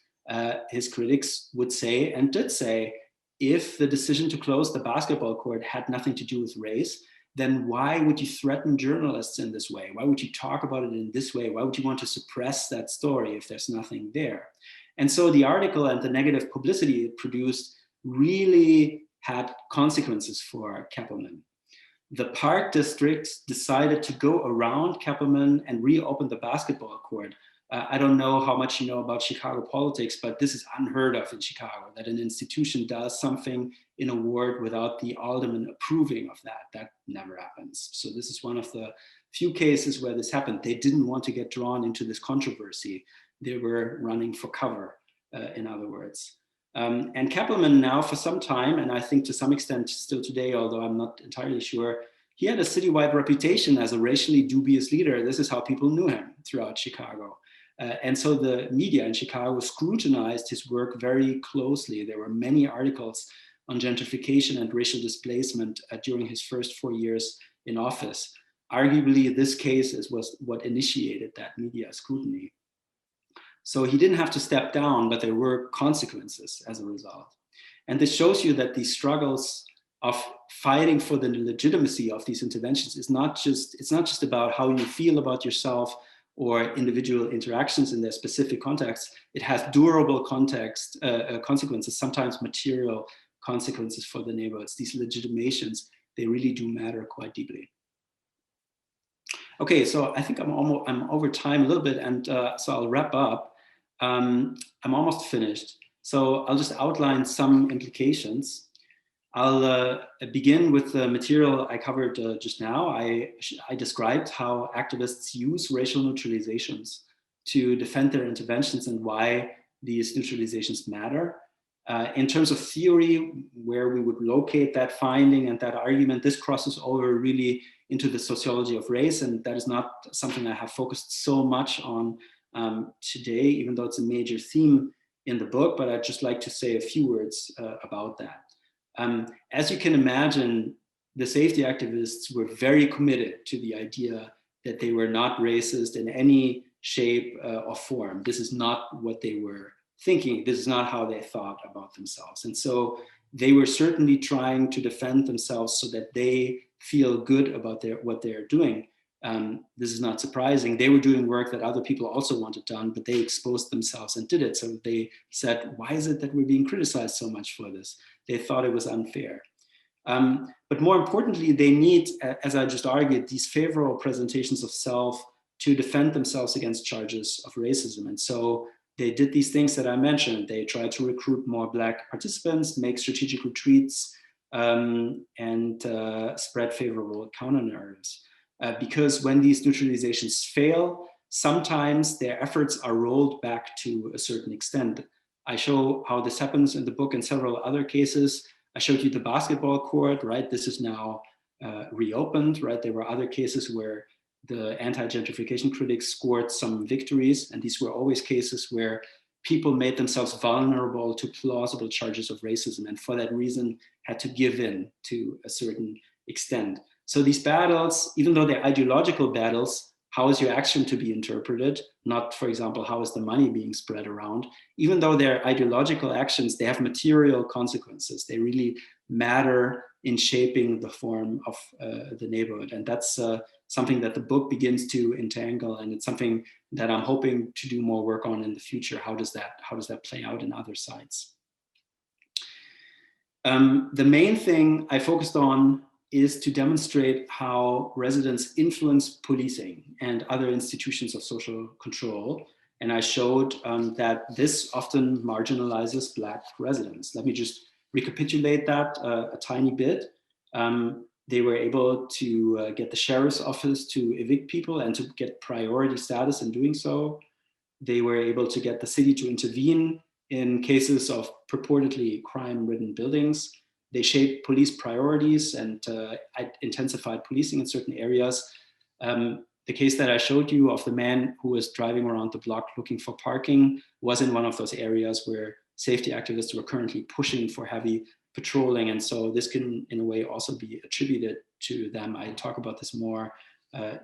His critics would say, and did say, if the decision to close the basketball court had nothing to do with race, then why would you threaten journalists in this way? Why would you talk about it in this way? Why would you want to suppress that story if there's nothing there? And so the article and the negative publicity it produced really had consequences for Kappelman. The Park District decided to go around Kappelman and reopen the basketball court, I don't know how much you know about Chicago politics, but this is unheard of in Chicago, that an institution does something in a ward without the alderman approving of that. That never happens. So this is one of the few cases where this happened. They didn't want to get drawn into this controversy. They were running for cover, in other words. And Kappelman now for some time, and I think to some extent still today, although I'm not entirely sure, he had a citywide reputation as a racially dubious leader. This is how people knew him throughout Chicago. And so the media in Chicago scrutinized his work very closely. There were many articles on gentrification and racial displacement during his first 4 years in office. Arguably, this case was what initiated that media scrutiny. So he didn't have to step down, but there were consequences as a result. And this shows you that these struggles of fighting for the legitimacy of these interventions is it's not just about how you feel about yourself or individual interactions in their specific context. It has durable consequences, sometimes material consequences for the neighborhoods. These legitimations, they really do matter quite deeply. Okay, so I think I'm over time a little bit, and so I'll wrap up. I'm almost finished. So I'll just outline some implications. I'll begin with the material I covered just now. I described how activists use racial neutralizations to defend their interventions and why these neutralizations matter. In terms of theory, where we would locate that finding and that argument, this crosses over really into the sociology of race, and that is not something I have focused so much on today, even though it's a major theme in the book, but I'd just like to say a few words about that. As you can imagine, the safety activists were very committed to the idea that they were not racist in any shape or form. This is not what they were thinking. This is not how they thought about themselves. And so they were certainly trying to defend themselves so that they feel good about what they're doing. This is not surprising. They were doing work that other people also wanted done, but they exposed themselves and did it. So they said, why is it that we're being criticized so much for this? They thought it was unfair. But more importantly, they need, as I just argued, these favorable presentations of self to defend themselves against charges of racism. And so they did these things that I mentioned. They tried to recruit more Black participants, make strategic retreats, and spread favorable counter narratives. Because when these neutralizations fail, sometimes their efforts are rolled back to a certain extent. I show how this happens in the book in several other cases. I showed you the basketball court, right? This is now reopened, right? There were other cases where the anti-gentrification critics scored some victories, and these were always cases where people made themselves vulnerable to plausible charges of racism, and for that reason had to give in to a certain extent. So these battles, even though they're ideological battles, how is your action to be interpreted? Not, for example, how is the money being spread around? Even though they're ideological actions, they have material consequences. They really matter in shaping the form of the neighborhood. And that's something that the book begins to entangle. And it's something that I'm hoping to do more work on in the future. How does that play out in other sites? The main thing I focused on is to demonstrate how residents influence policing and other institutions of social control. And I showed that this often marginalizes Black residents. Let me just recapitulate that a tiny bit. They were able to get the sheriff's office to evict people and to get priority status in doing so. They were able to get the city to intervene in cases of purportedly crime-ridden buildings. They shaped police priorities and intensified policing in certain areas. The case that I showed you of the man who was driving around the block looking for parking was in one of those areas where safety activists were currently pushing for heavy patrolling. And so this can, in a way, also be attributed to them. I talk about this more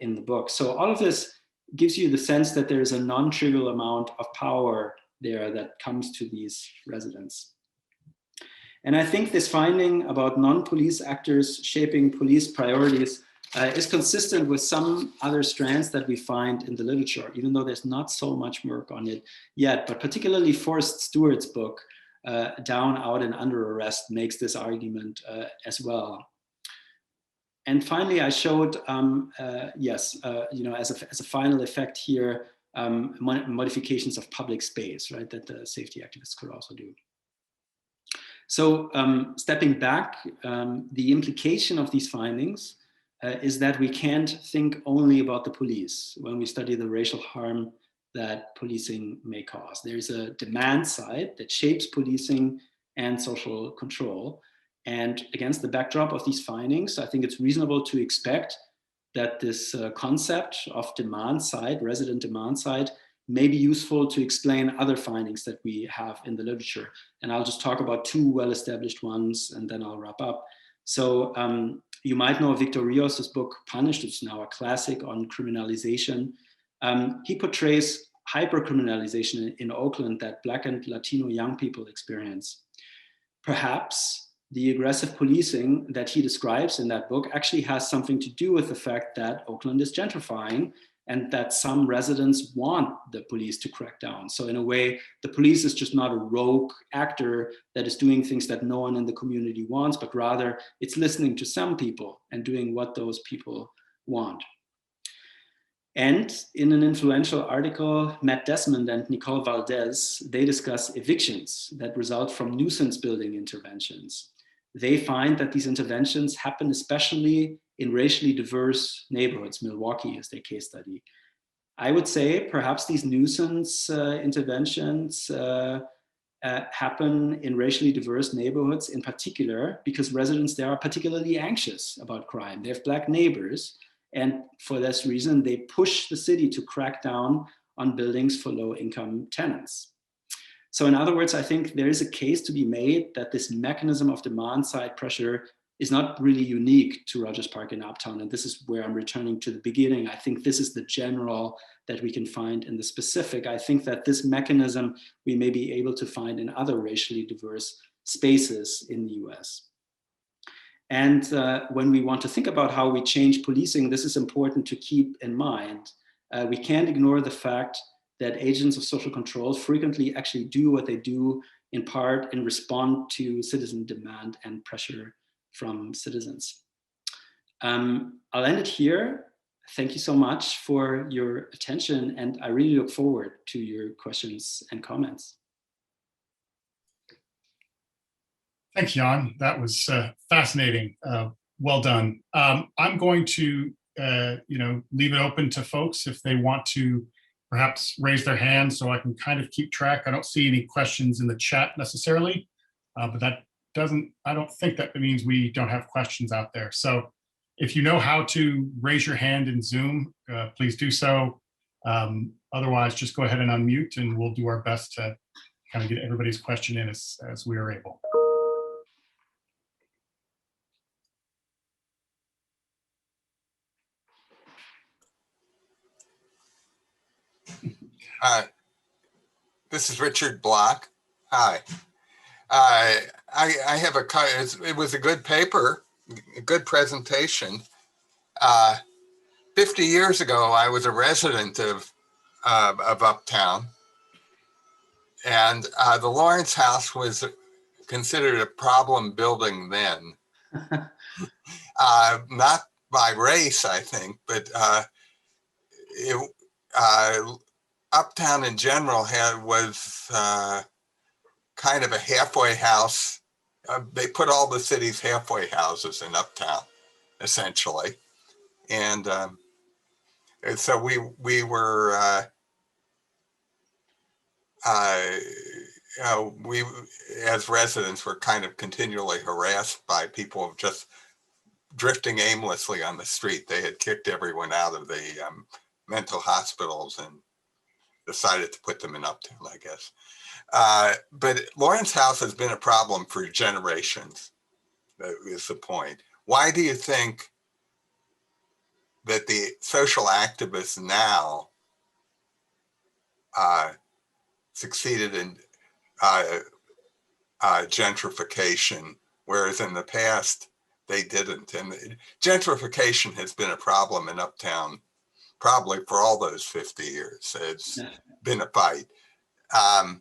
in the book. So all of this gives you the sense that there is a non-trivial amount of power there that comes to these residents. And I think this finding about non-police actors shaping police priorities is consistent with some other strands that we find in the literature, even though there's not so much work on it yet. But particularly Forrest Stewart's book, Down, Out, and Under Arrest, makes this argument as well. And finally, I showed, as a final effect here, modifications of public space, right, that the safety activists could also do. So stepping back, the implication of these findings is that we can't think only about the police when we study the racial harm that policing may cause. There's a demand side that shapes policing and social control. And against the backdrop of these findings, I think it's reasonable to expect that this concept of demand side, resident demand side, may be useful to explain other findings that we have in the literature. And I'll just talk about two well-established ones, and then I'll wrap up. So you might know Victor Rios' book, Punished. It's now a classic on criminalization. He portrays hypercriminalization in Oakland that Black and Latino young people experience. Perhaps the aggressive policing that he describes in that book actually has something to do with the fact that Oakland is gentrifying and that some residents want the police to crack down. So in a way, the police is just not a rogue actor that is doing things that no one in the community wants, but rather it's listening to some people and doing what those people want. And in an influential article, Matt Desmond and Nicole Valdez, they discuss evictions that result from nuisance-building interventions. They find that these interventions happen especially in racially diverse neighborhoods. Milwaukee is their case study. I would say perhaps these nuisance interventions happen in racially diverse neighborhoods in particular because residents there are particularly anxious about crime. They have Black neighbors, and for this reason, they push the city to crack down on buildings for low-income tenants. So in other words, I think there is a case to be made that this mechanism of demand-side pressure is not really unique to Rogers Park in Uptown. And this is where I'm returning to the beginning. I think this is the general that we can find in the specific. I think that this mechanism we may be able to find in other racially diverse spaces in the US. And when we want to think about how we change policing, this is important to keep in mind. We can't ignore the fact that agents of social control frequently actually do what they do in part in response to citizen demand and pressure from citizens. I'll end it here. Thank you so much for your attention, and I really look forward to your questions and comments. Thanks, Jan. That was fascinating. Well done. I'm going to, leave it open to folks if they want to perhaps raise their hand so I can kind of keep track. I don't see any questions in the chat necessarily, but I don't think that means we don't have questions out there. So if you know how to raise your hand in Zoom, please do so. Otherwise, just go ahead and unmute and we'll do our best to kind of get everybody's question in as we are able. This is Richard Block. Hi. I have it was a good paper, a good presentation. 50 years ago, I was a resident of Uptown, and the Lawrence House was considered a problem building then. Not by race, I think, but Uptown in general was kind of a halfway house. They put all the city's halfway houses in Uptown, essentially. And so we were, we as residents were kind of continually harassed by people just drifting aimlessly on the street. They had kicked everyone out of the mental hospitals and decided to put them in Uptown, I guess. But Lawrence House has been a problem for generations, is the point. Why do you think that the social activists now succeeded in gentrification, whereas in the past they didn't? And gentrification has been a problem in Uptown probably for all those 50 years. It's been a fight. I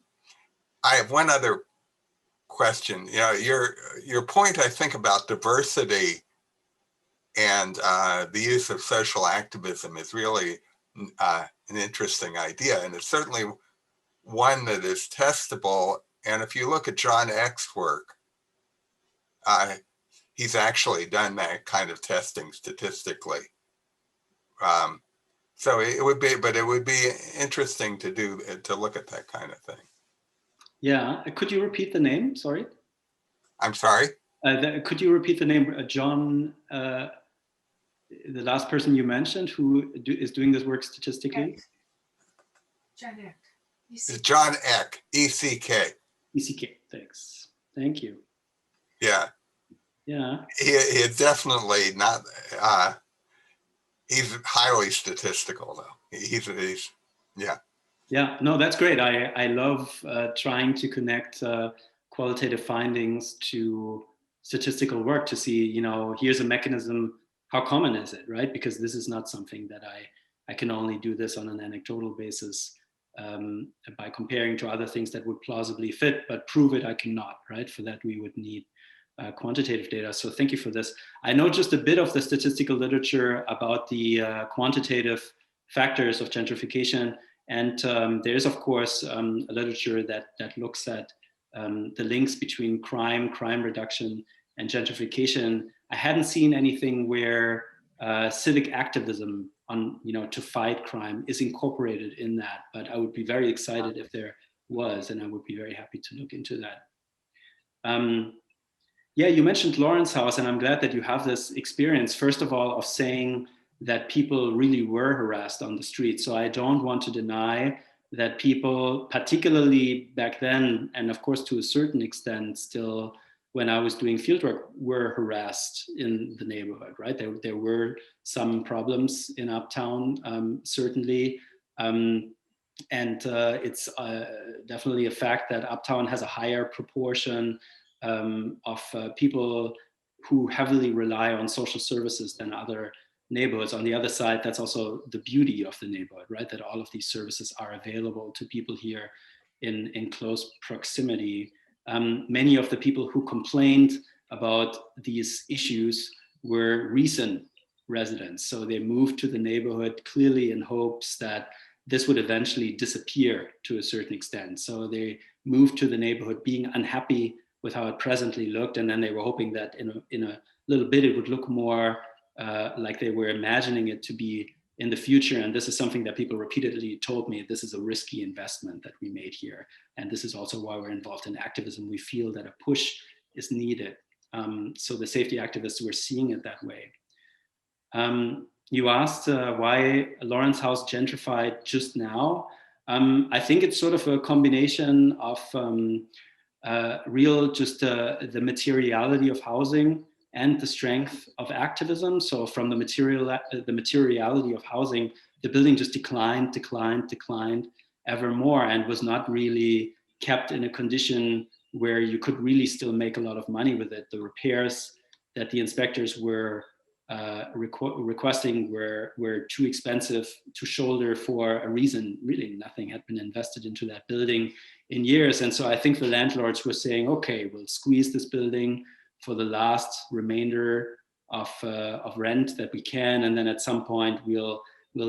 have one other question. Your point, I think, about diversity and the use of social activism is really an interesting idea, and it's certainly one that is testable. And if you look at John Eck's work, he's actually done that kind of testing statistically. So it would be interesting to look at that kind of thing. Yeah, could you repeat the name? Sorry. I'm sorry. Could you repeat the name, John? The last person you mentioned who is doing this work statistically? John Eck. John Eck, E-C-K. E-C-K, thanks. Thank you. Yeah. Yeah. He definitely not, he's highly statistical though. He's yeah. Yeah, no, that's great. I love trying to connect qualitative findings to statistical work to see, you know, here's a mechanism, how common is it, right? Because this is not something that I can only do this on an anecdotal basis by comparing to other things that would plausibly fit, but prove it I cannot, right? For that we would need quantitative data. So thank you for this. I know just a bit of the statistical literature about the quantitative factors of gentrification. And there is, of course, a literature that looks at the links between crime reduction, and gentrification. I hadn't seen anything where civic activism on, you know, to fight crime is incorporated in that. But I would be very excited if there was, and I would be very happy to look into that. Yeah, you mentioned Lawrence House, and I'm glad that you have this experience, first of all, of saying that people really were harassed on the street. So I don't want to deny that people, particularly back then, and of course to a certain extent still when I was doing fieldwork, were harassed in the neighborhood, right? There were some problems in Uptown, certainly. And it's definitely a fact that Uptown has a higher proportion of people who heavily rely on social services than other neighborhoods. On the other side, that's also the beauty of the neighborhood, right? That all of these services are available to people here in close proximity. Many of the people who complained about these issues were recent residents. So they moved to the neighborhood clearly in hopes that this would eventually disappear to a certain extent. So they moved to the neighborhood being unhappy with how it presently looked. And then they were hoping that in a little bit, it would look more like they were imagining it to be in the future. And this is something that people repeatedly told me, this is a risky investment that we made here. And this is also why we're involved in activism. We feel that a push is needed. So the safety activists were seeing it that way. You asked why Lawrence House gentrified just now. I think it's sort of a combination of the materiality of housing and the strength of activism. So from the materiality of housing, the building just declined ever more and was not really kept in a condition where you could really still make a lot of money with it. The repairs that the inspectors were requesting were too expensive to shoulder for a reason. Really nothing had been invested into that building in years. And so I think the landlords were saying, okay, we'll squeeze this building for the last remainder of rent that we can. And then at some point we'll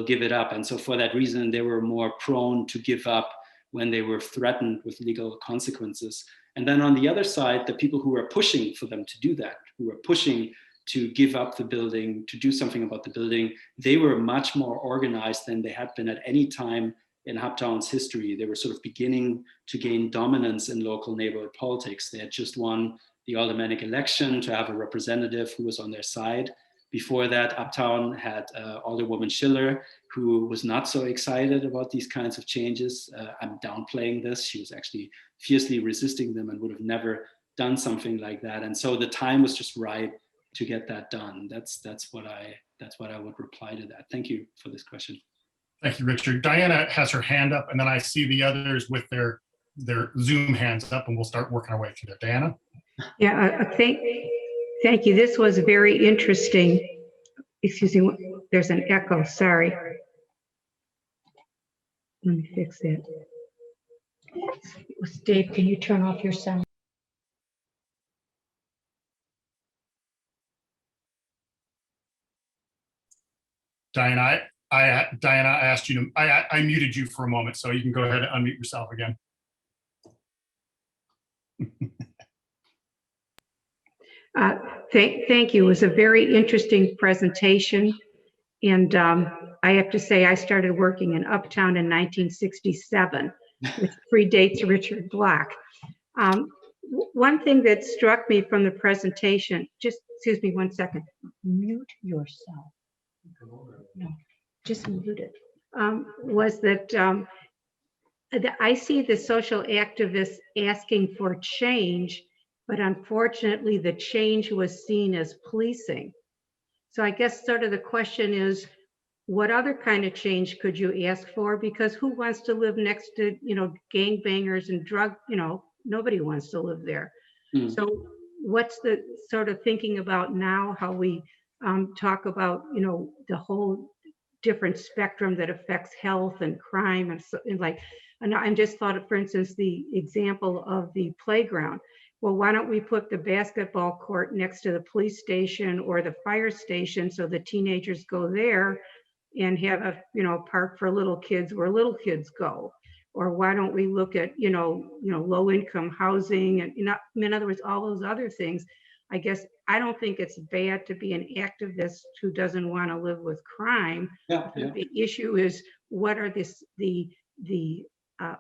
give it up. And so for that reason, they were more prone to give up when they were threatened with legal consequences. And then on the other side, the people who were pushing for them to do that, who were pushing to give up the building, to do something about the building, they were much more organized than they had been at any time in Uptown's history. They were sort of beginning to gain dominance in local neighborhood politics. They had just won the aldermanic election to have a representative who was on their side. Before that, Uptown had Alderwoman Schiller, who was not so excited about these kinds of changes. I'm downplaying this. She was actually fiercely resisting them and would have never done something like that. And so the time was just right to get that done. That's what I would reply to that. Thank you for this question. Thank you, Richard. Diana has her hand up, and then I see the others with their Zoom hands up, and we'll start working our way through that. Diana? Yeah, thank you. This was very interesting. Excuse me, there's an echo, sorry. Let me fix that. Dave, can you turn off your sound? Diana, Diana, I asked you to, I muted you for a moment, so you can go ahead and unmute yourself again. Thank you. It was a very interesting presentation. And I have to say, I started working in Uptown in 1967, which predates Richard Block. One thing that struck me from the presentation, just excuse me 1 second, mute yourself. No, just mute it. Was that I see the social activists asking for change, but unfortunately the change was seen as policing. So I guess sort of the question is, what other kind of change could you ask for? Because who wants to live next to, gangbangers and drug, nobody wants to live there. So what's the sort of thinking about now, how we talk about, the whole different spectrum that affects health and crime and I just thought of, for instance, the example of the playground. Well, why don't we put the basketball court next to the police station or the fire station so the teenagers go there and have a park for little kids where little kids go? Or why don't we look at low income housing and in other words, all those other things. I guess I don't think it's bad to be an activist who doesn't want to live with crime. Yeah. The issue is, what are the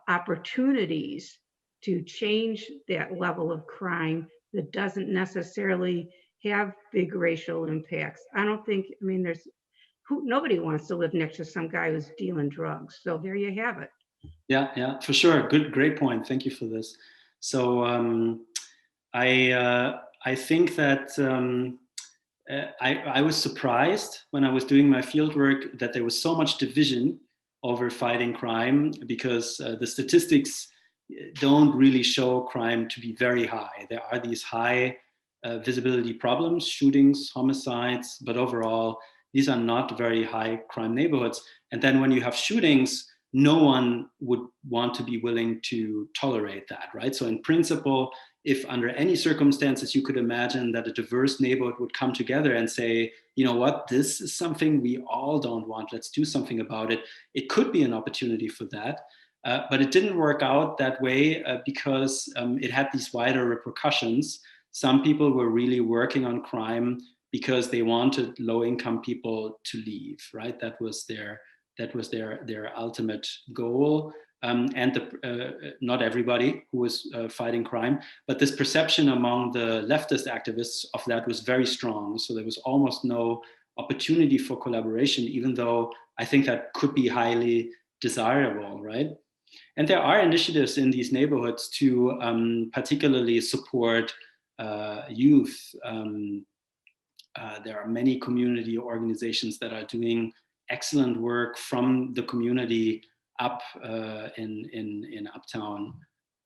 opportunities to change that level of crime that doesn't necessarily have big racial impacts? I don't think, nobody wants to live next to some guy who's dealing drugs. So there you have it. Yeah, for sure. Great point. Thank you for this. So I think that I was surprised when I was doing my fieldwork that there was so much division over fighting crime, because the statistics don't really show crime to be very high. There are these high visibility problems, shootings, homicides, but overall, these are not very high crime neighborhoods. And then when you have shootings, no one would want to be willing to tolerate that, right? So in principle, if under any circumstances you could imagine that a diverse neighborhood would come together and say, you know what, this is something we all don't want, let's do something about it, it could be an opportunity for that. But it didn't work out that way because it had these wider repercussions. Some people were really working on crime because they wanted low-income people to leave, right? That was their ultimate goal. And not everybody who was fighting crime, but this perception among the leftist activists of that was very strong. So there was almost no opportunity for collaboration, even though I think that could be highly desirable, right? And there are initiatives in these neighborhoods to particularly support youth. There are many community organizations that are doing excellent work from the community up in Uptown.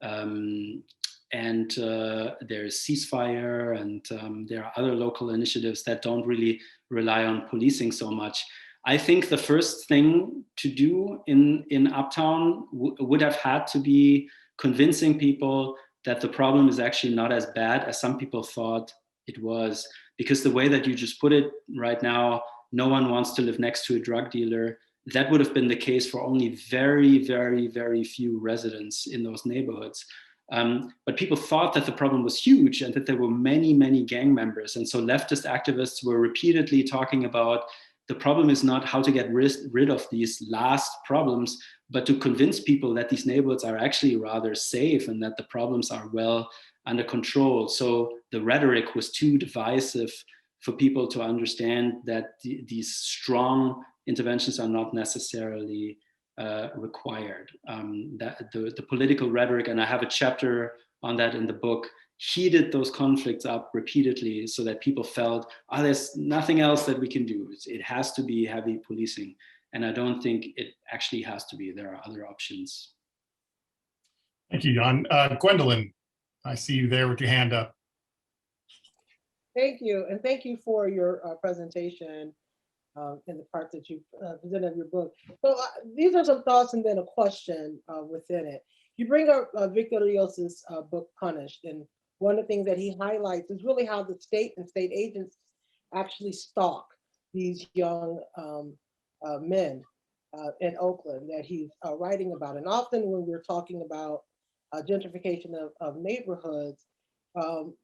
And there's Ceasefire, and there are other local initiatives that don't really rely on policing so much. I think the first thing to do in Uptown would have had to be convincing people that the problem is actually not as bad as some people thought it was. Because the way that you just put it right now, no one wants to live next to a drug dealer. That would have been the case for only very, very, very few residents in those neighborhoods. But people thought that the problem was huge and that there were many, many gang members. And so leftist activists were repeatedly talking about the problem is not how to get rid of these last problems, but to convince people that these neighborhoods are actually rather safe and that the problems are well under control. So the rhetoric was too divisive for people to understand that these strong interventions are not necessarily required. That the political rhetoric, and I have a chapter on that in the book, heated those conflicts up repeatedly so that people felt, oh, there's nothing else that we can do. It has to be heavy policing. And I don't think it actually has to be. There are other options. Thank you, Jan. Gwendolyn, I see you there with your hand up. Thank you, and thank you for your presentation and the part that you presented in your book. So these are some thoughts and then a question within it. You bring up Victor Rios's book, Punished, and one of the things that he highlights is really how the state and state agents actually stalk these young men in Oakland that he's writing about. And often when we're talking about gentrification of neighborhoods,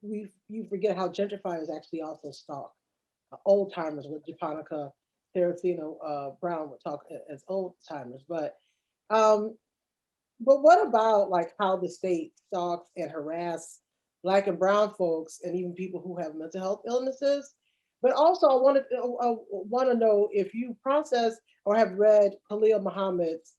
you forget how gentrifiers actually also stalk old timers, what Japonica Serafino Brown would talk as old timers. But what about like how the state stalks and harass Black and Brown folks and even people who have mental health illnesses? But also, I want to know if you process or have read Khalil Muhammad's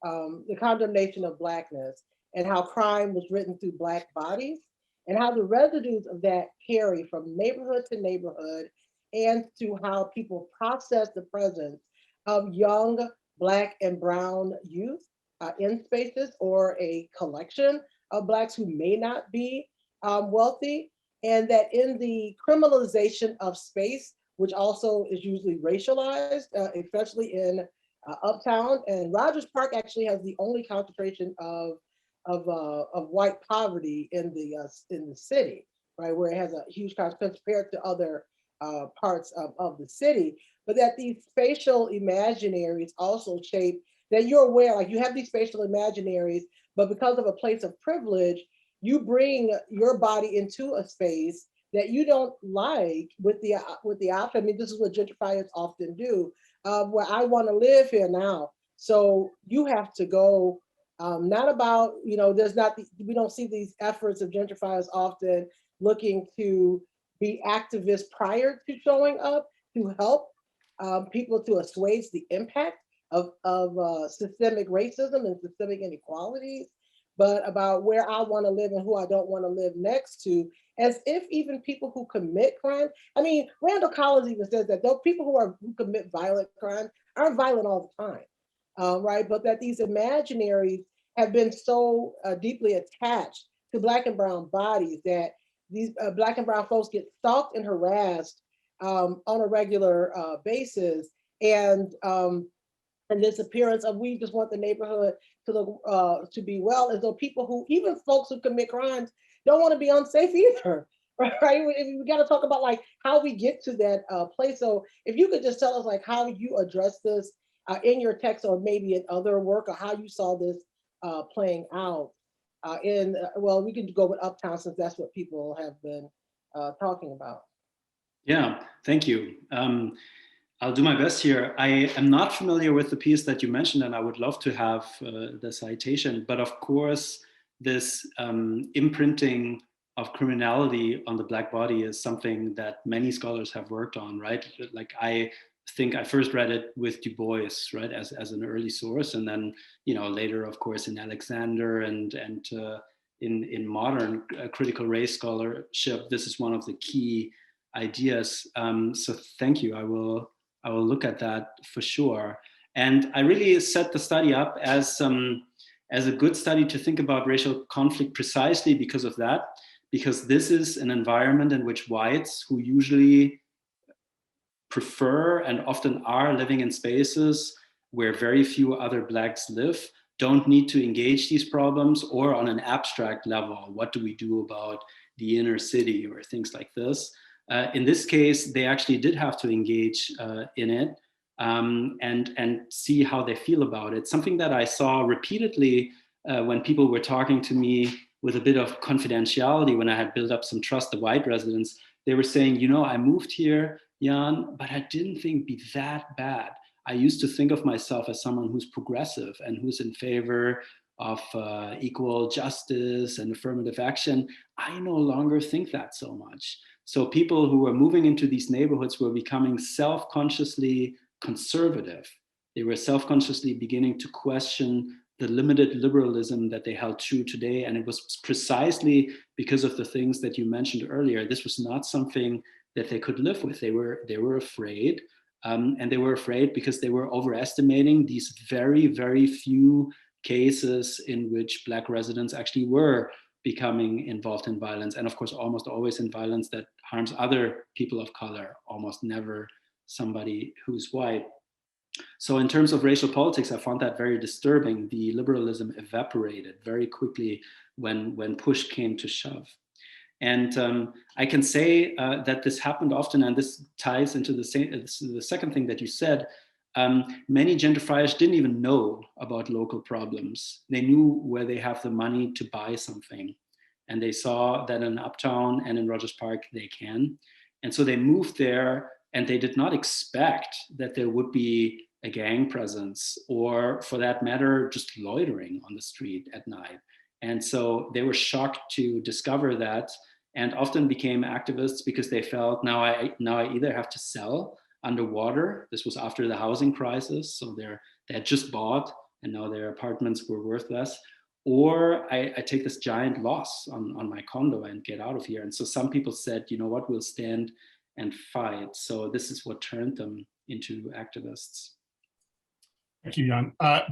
The Condemnation of Blackness and how crime was written through Black bodies and how the residues of that carry from neighborhood to neighborhood and to how people process the presence of young Black and Brown youth in spaces or a collection of Blacks who may not be wealthy, and that in the criminalization of space, which also is usually racialized, especially in Uptown, and Rogers Park actually has the only concentration of white poverty in the city, right, where it has a huge consequence compared to other parts of the city, but that these spatial imaginaries also shape that you're aware, like you have these spatial imaginaries, but because of a place of privilege, you bring your body into a space that you don't like with the option. I mean, this is what gentrifiers often do, where I want to live here now. So you have to go, not about, we don't see these efforts of gentrifiers often looking to be activists prior to showing up to help people to assuage the impact of systemic racism and systemic inequalities, but about where I want to live and who I don't want to live next to, as if even people who commit crime, I mean, Randall Collins even says that though people who commit violent crime aren't violent all the time, right? But that these imaginaries have been so deeply attached to Black and Brown bodies that these Black and Brown folks get stalked and harassed on a regular basis. And this appearance of we just want the neighborhood to look to be well, as though people who, even folks who commit crimes, don't want to be unsafe either, right? We got to talk about like how we get to that place. So if you could just tell us like how you address this in your text or maybe in other work, or how you saw this playing out well, we can go with Uptown since that's what people have been talking about. Yeah, thank you. I'll do my best here. I am not familiar with the piece that you mentioned, and I would love to have the citation. But of course, this imprinting of criminality on the Black body is something that many scholars have worked on, right? Like I think I first read it with Du Bois, right, as an early source, and then later, of course, in Alexander and in modern critical race scholarship, this is one of the key ideas. So thank you. I will look at that for sure. And I really set the study up as a good study to think about racial conflict precisely because of that, because this is an environment in which whites, who usually prefer and often are living in spaces where very few other Blacks live, don't need to engage these problems, or on an abstract level, what do we do about the inner city or things like this. In this case, they actually did have to engage in it and see how they feel about it. Something that I saw repeatedly when people were talking to me with a bit of confidentiality, when I had built up some trust, the white residents, they were saying, I moved here, Jan, but I didn't think it'd be that bad. I used to think of myself as someone who's progressive and who's in favor of equal justice and affirmative action. I no longer think that so much. So people who were moving into these neighborhoods were becoming self-consciously conservative. They were self-consciously beginning to question the limited liberalism that they held true today. And it was precisely because of the things that you mentioned earlier. This was not something that they could live with. They were afraid. And they were afraid because they were overestimating these very, very few cases in which Black residents actually were becoming involved in violence. And of course, almost always in violence that harms other people of color, almost never somebody who's white. So in terms of racial politics, I found that very disturbing. The liberalism evaporated very quickly when push came to shove. And I can say that this happened often, and this ties into the second thing that you said. Many gentrifiers didn't even know about local problems. They knew where they have the money to buy something. And they saw that in Uptown and in Rogers Park, they can. And so they moved there, and they did not expect that there would be a gang presence, or for that matter, just loitering on the street at night. And so they were shocked to discover that, and often became activists because they felt, now I either have to sell underwater. This was after the housing crisis. So they had just bought, and now their apartments were worth less. Or I take this giant loss on my condo and get out of here. And so some people said, you know what, we'll stand and fight. So this is what turned them into activists. Thank you, Jan.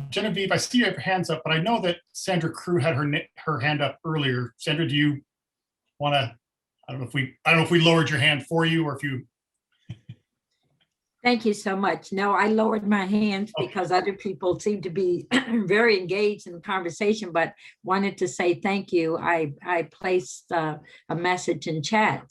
Genevieve, I see you have your hands up, but I know that Sandra Crew had her hand up earlier. Sandra, do you want to? I don't know if we lowered your hand for you, or if you. Thank you so much. No, I lowered my hand because other people seem to be very engaged in the conversation, but wanted to say thank you. I placed a message in chat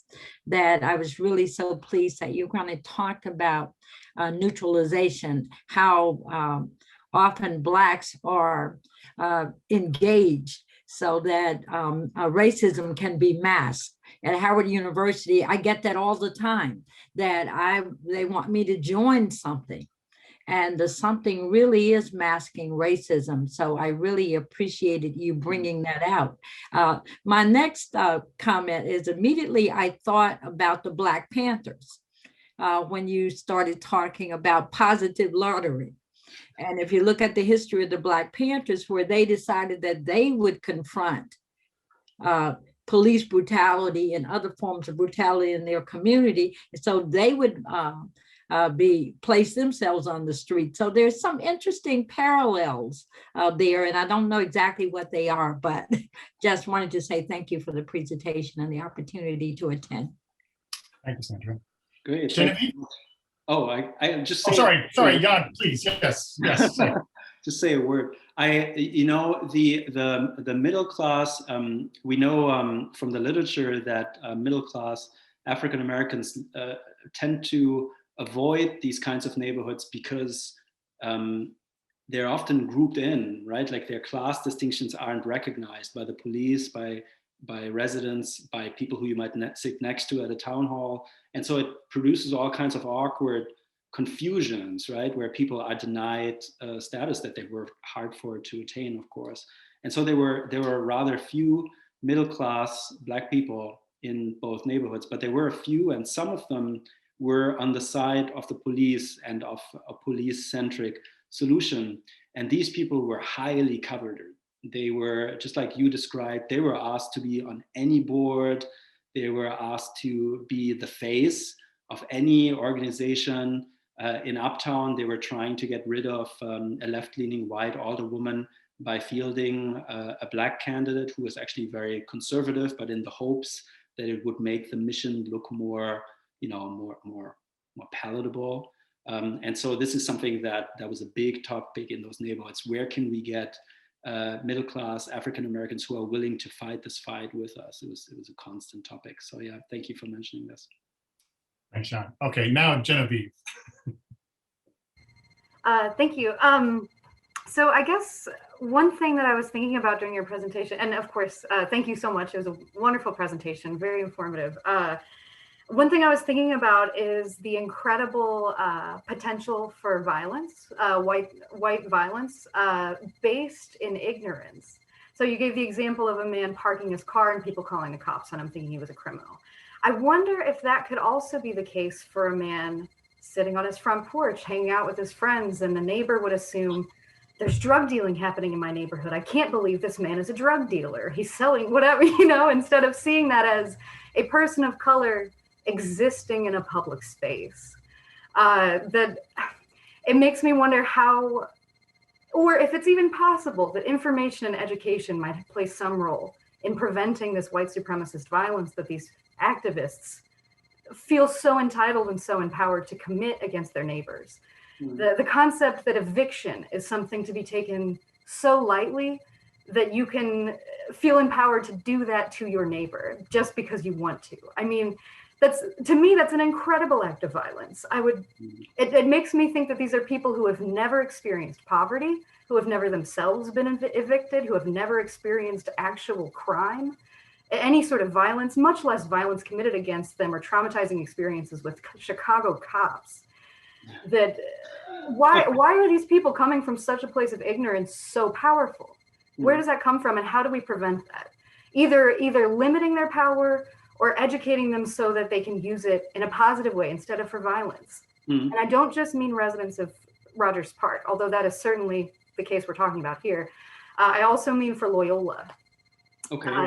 that I was really so pleased that you're going to talk about neutralization, how often Blacks are engaged so that racism can be masked. At Howard University, I get that all the time, that they want me to join something. And the something really is masking racism. So I really appreciated you bringing that out. My next comment is immediately I thought about the Black Panthers when you started talking about positive lottery. And if you look at the history of the Black Panthers, where they decided that they would confront police brutality and other forms of brutality in their community, so they would place themselves on the street. So there's some interesting parallels there, and I don't know exactly what they are, but just wanted to say thank you for the presentation and the opportunity to attend. Thank you, Sandra. Great. Genevieve? Oh, I just say, sorry, Jan, please. Yes. just say a word. The middle class, we know from the literature that middle class African Americans tend to avoid these kinds of neighborhoods because they're often grouped in, right? Like their class distinctions aren't recognized by the police, by residents, by people who you might sit next to at a town hall. And so it produces all kinds of awkward confusions, right? Where people are denied status that they worked hard for to attain, of course. And so there were rather few middle-class Black people in both neighborhoods, but there were a few, and some of them were on the side of the police and of a police-centric solution. And these people were highly coveted. They were, just like you described, they were asked to be on any board. They were asked to be the face of any organization. In Uptown, they were trying to get rid of a left-leaning white alderwoman by fielding a Black candidate who was actually very conservative, but in the hopes that it would make the mission look more, more palatable. And so this is something that was a big topic in those neighborhoods. Where can we get middle-class African Americans who are willing to fight this fight with us? It was a constant topic. So yeah, thank you for mentioning this. Thanks, Sean. Okay, now Genevieve. Thank you. So I guess one thing that I was thinking about during your presentation, and of course, thank you so much. It was a wonderful presentation, very informative. One thing I was thinking about is the incredible potential for violence, white violence, based in ignorance. So you gave the example of a man parking his car and people calling the cops, and I'm thinking he was a criminal. I wonder if that could also be the case for a man sitting on his front porch, hanging out with his friends, and the neighbor would assume there's drug dealing happening in my neighborhood. I can't believe this man is a drug dealer. He's selling whatever, instead of seeing that as a person of color existing in a public space. That it makes me wonder how, or if it's even possible that information and education might play some role in preventing this white supremacist violence that these activists feel so entitled and so empowered to commit against their neighbors. The concept that eviction is something to be taken so lightly that you can feel empowered to do that to your neighbor just because you want to. I mean, to me, that's an incredible act of violence. It makes me think that these are people who have never experienced poverty, who have never themselves been evicted, who have never experienced actual crime, any sort of violence, much less violence committed against them, or traumatizing experiences with Chicago cops. That why are these people coming from such a place of ignorance so powerful? Where does that come from, and how do we prevent that? Either limiting their power or educating them so that they can use it in a positive way instead of for violence. And I don't just mean residents of Rogers Park, although that is certainly the case we're talking about here. I also mean for Loyola.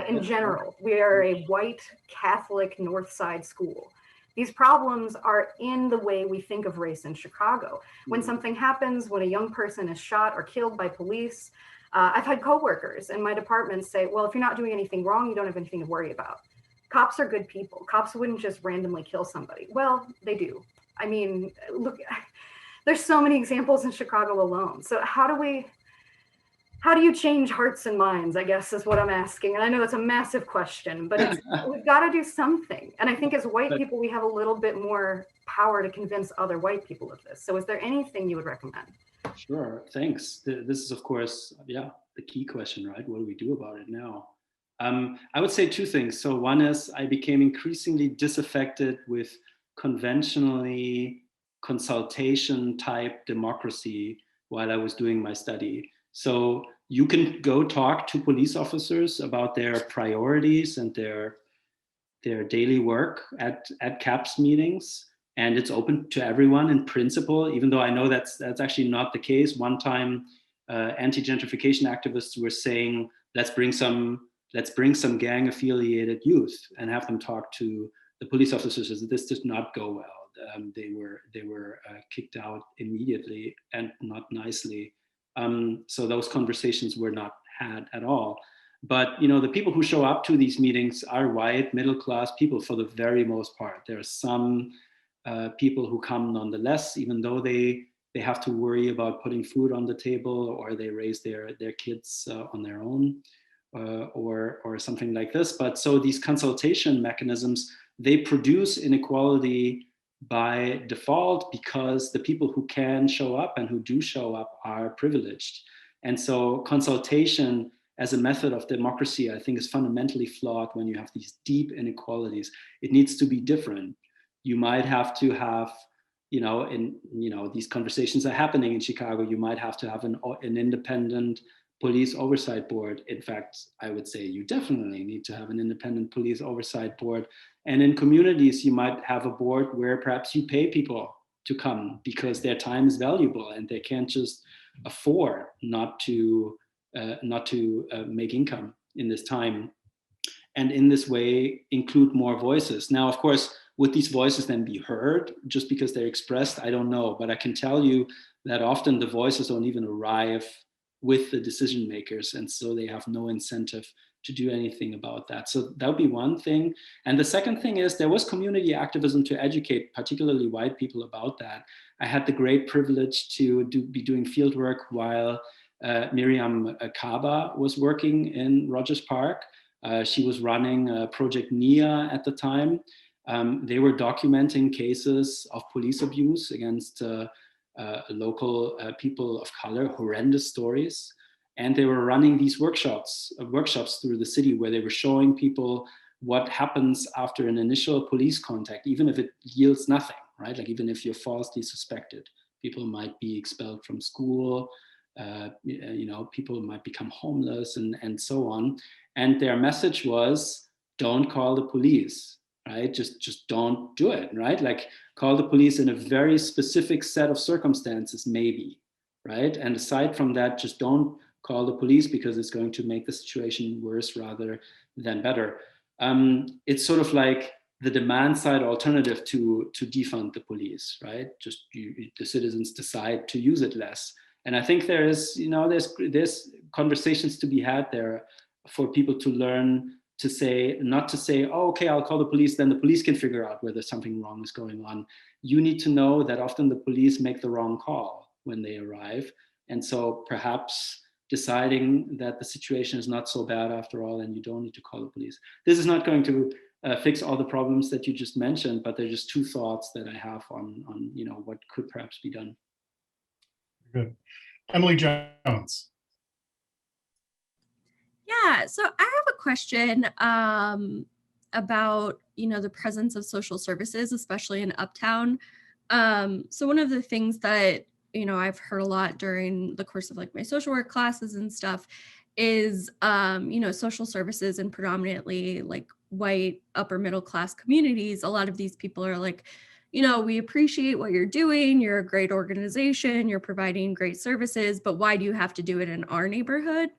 In general, we are a white Catholic North Side school. These problems are in the way we think of race in Chicago. When something happens, when a young person is shot or killed by police, I've had coworkers in my department say, well, if you're not doing anything wrong, you don't have anything to worry about. Cops are good people. Cops wouldn't just randomly kill somebody. Well, they do. I mean, look, there's so many examples in Chicago alone. So how do you change hearts and minds, I guess is what I'm asking. And I know that's a massive question, but we've got to do something. And I think as white people, we have a little bit more power to convince other white people of this. So is there anything you would recommend? Sure, thanks. This is, of course, the key question, right? What do we do about it now? I would say two things. So one is I became increasingly disaffected with conventionally consultation type democracy while I was doing my study. So you can go talk to police officers about their priorities and their daily work at CAPS meetings, and it's open to everyone in principle, even though I know that's actually not the case. One time, anti-gentrification activists were saying, let's bring some gang-affiliated youth and have them talk to the police officers. This did not go well. They were kicked out immediately and not nicely. So those conversations were not had at all. But the people who show up to these meetings are white, middle-class people for the very most part. There are some people who come nonetheless, even though they have to worry about putting food on the table, or they raise their kids on their own, or something like this. But so these consultation mechanisms, they produce inequality by default because the people who can show up and who do show up are privileged. And so consultation as a method of democracy, I think, is fundamentally flawed when you have these deep inequalities. It needs to be different. You might have to have, these conversations are happening in Chicago, you might have to have an independent police oversight board. In fact, I would say you definitely need to have an independent police oversight board. And in communities, you might have a board where perhaps you pay people to come because their time is valuable and they can't just afford not to make income in this time. And in this way, include more voices. Now, of course, would these voices then be heard just because they're expressed? I don't know, but I can tell you that often the voices don't even arrive with the decision makers, and so they have no incentive to do anything about that. So that would be one thing. And the second thing is there was community activism to educate particularly white people about that. I had the great privilege to be doing field work while Miriam Kaba was working in Rogers Park. She was running Project NIA at the time. They were documenting cases of police abuse against local people of color, horrendous stories. And they were running these workshops through the city where they were showing people what happens after an initial police contact, even if it yields nothing, right? Like even if you're falsely suspected, people might be expelled from school, people might become homeless and so on. And their message was, don't call the police, right? Just don't do it, right? Like call the police in a very specific set of circumstances, maybe, right? And aside from that, just don't call the police because it's going to make the situation worse rather than better. It's sort of like the demand side alternative to defund the police, right? Just the citizens decide to use it less. And I think there's conversations to be had there for people to learn to say, not to say, oh, okay, I'll call the police, then the police can figure out whether something wrong is going on. You need to know that often the police make the wrong call when they arrive. And so perhaps deciding that the situation is not so bad after all and you don't need to call the police. This is not going to fix all the problems that you just mentioned, but they're just two thoughts that I have on what could perhaps be done. Good. Emily Jones. Yeah, so I have a question about the presence of social services, especially in Uptown. So one of the things that I've heard a lot during the course of like my social work classes and stuff is social services and predominantly like white upper middle class communities. A lot of these people are like, we appreciate what you're doing, you're a great organization, you're providing great services, but why do you have to do it in our neighborhood?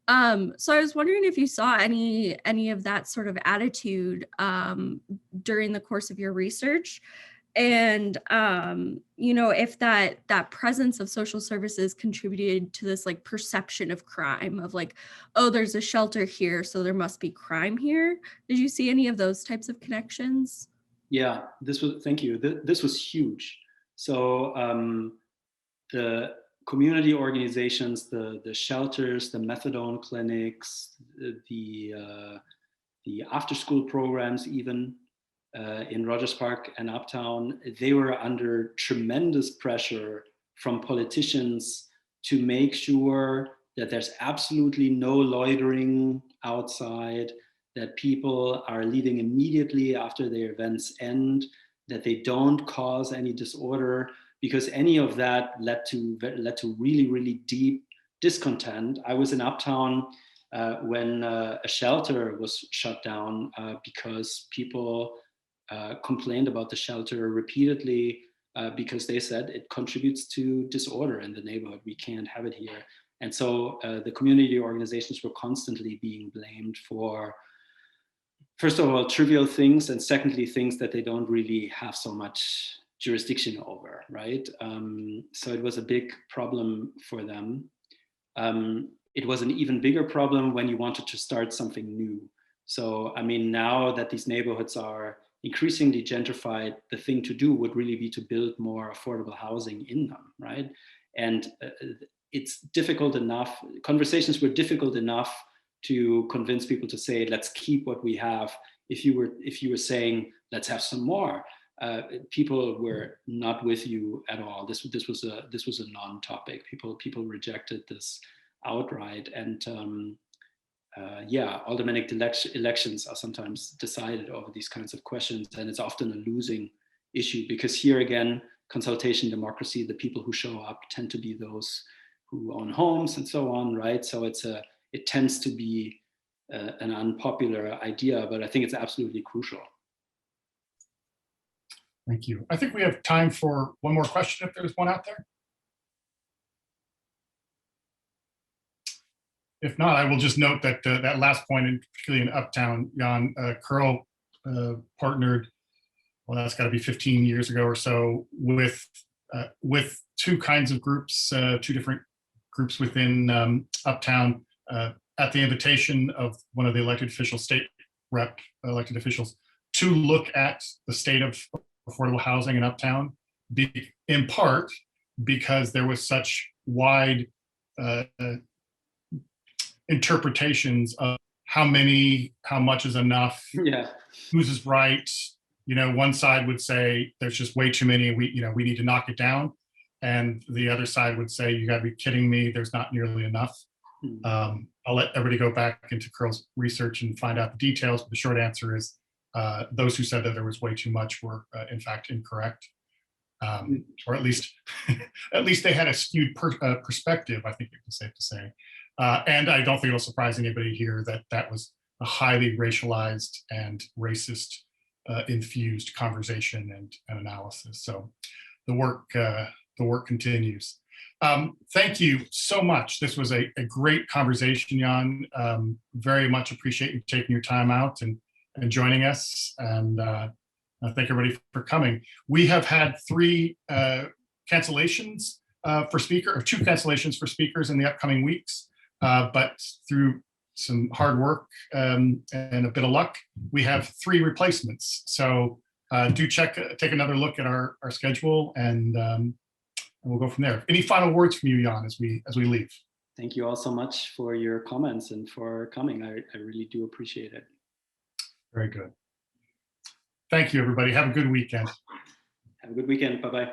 So I was wondering if you saw any of that sort of attitude during the course of your research, and if that presence of social services contributed to this like perception of crime of like, oh, there's a shelter here, so there must be crime here. Did you see any of those types of connections? Yeah, thank you. This was huge. So the community organizations, the shelters, the methadone clinics, the after-school programs, even in Rogers Park and Uptown, they were under tremendous pressure from politicians to make sure that there's absolutely no loitering outside, that people are leaving immediately after their events end, that they don't cause any disorder, because any of that led to really, really deep discontent. I was in Uptown when a shelter was shut down because people complained about the shelter repeatedly because they said it contributes to disorder in the neighborhood. We can't have it here. And so the community organizations were constantly being blamed for, first of all, trivial things, and secondly, things that they don't really have so much jurisdiction over, right? So it was a big problem for them. It was an even bigger problem when you wanted to start something new. So, I mean, now that these neighborhoods are increasingly gentrified, the thing to do would really be to build more affordable housing in them, right? And it's difficult enough, conversations were difficult enough to convince people to say, let's keep what we have. If you were saying, let's have some more, people were not with you at all. This was a non-topic. People rejected this outright, and aldermanic elections are sometimes decided over these kinds of questions, and it's often a losing issue because here again, consultation democracy, the people who show up tend to be those who own homes and so on, right? So it tends to be an unpopular idea, but I think it's absolutely crucial. Thank you. I think we have time for one more question if there's one out there. If not, I will just note that that last point, and particularly in Uptown, Jan Curl partnered, well, that's got to be 15 years ago or so, with two kinds of groups, two different groups within Uptown, at the invitation of one of the elected officials, state rep elected officials, to look at the state of affordable housing in Uptown, in part because there was such wide interpretations of how much is enough, whose is right. One side would say there's just way too many, and we need to knock it down, and the other side would say, you got to be kidding me, there's not nearly enough. I'll let everybody go back into Curl's research and find out the details, but the short answer is those who said that there was way too much were in fact incorrect, or at least they had a skewed perspective, I think it's safe to say. And I don't think it'll surprise anybody here that that was a highly racialized and racist infused conversation and analysis. So the work continues. Thank you so much. This was a great conversation, Jan. Very much appreciate you taking your time out and joining us. And thank everybody for coming. We have had 3 cancellations for speaker, or 2 cancellations for speakers in the upcoming weeks. But through some hard work and a bit of luck, we have 3 replacements. So do take another look at our schedule, and we'll go from there. Any final words from you, Jan, as we leave? Thank you all so much for your comments and for coming. I really do appreciate it. Very good. Thank you, everybody. Have a good weekend. Have a good weekend. Bye-bye.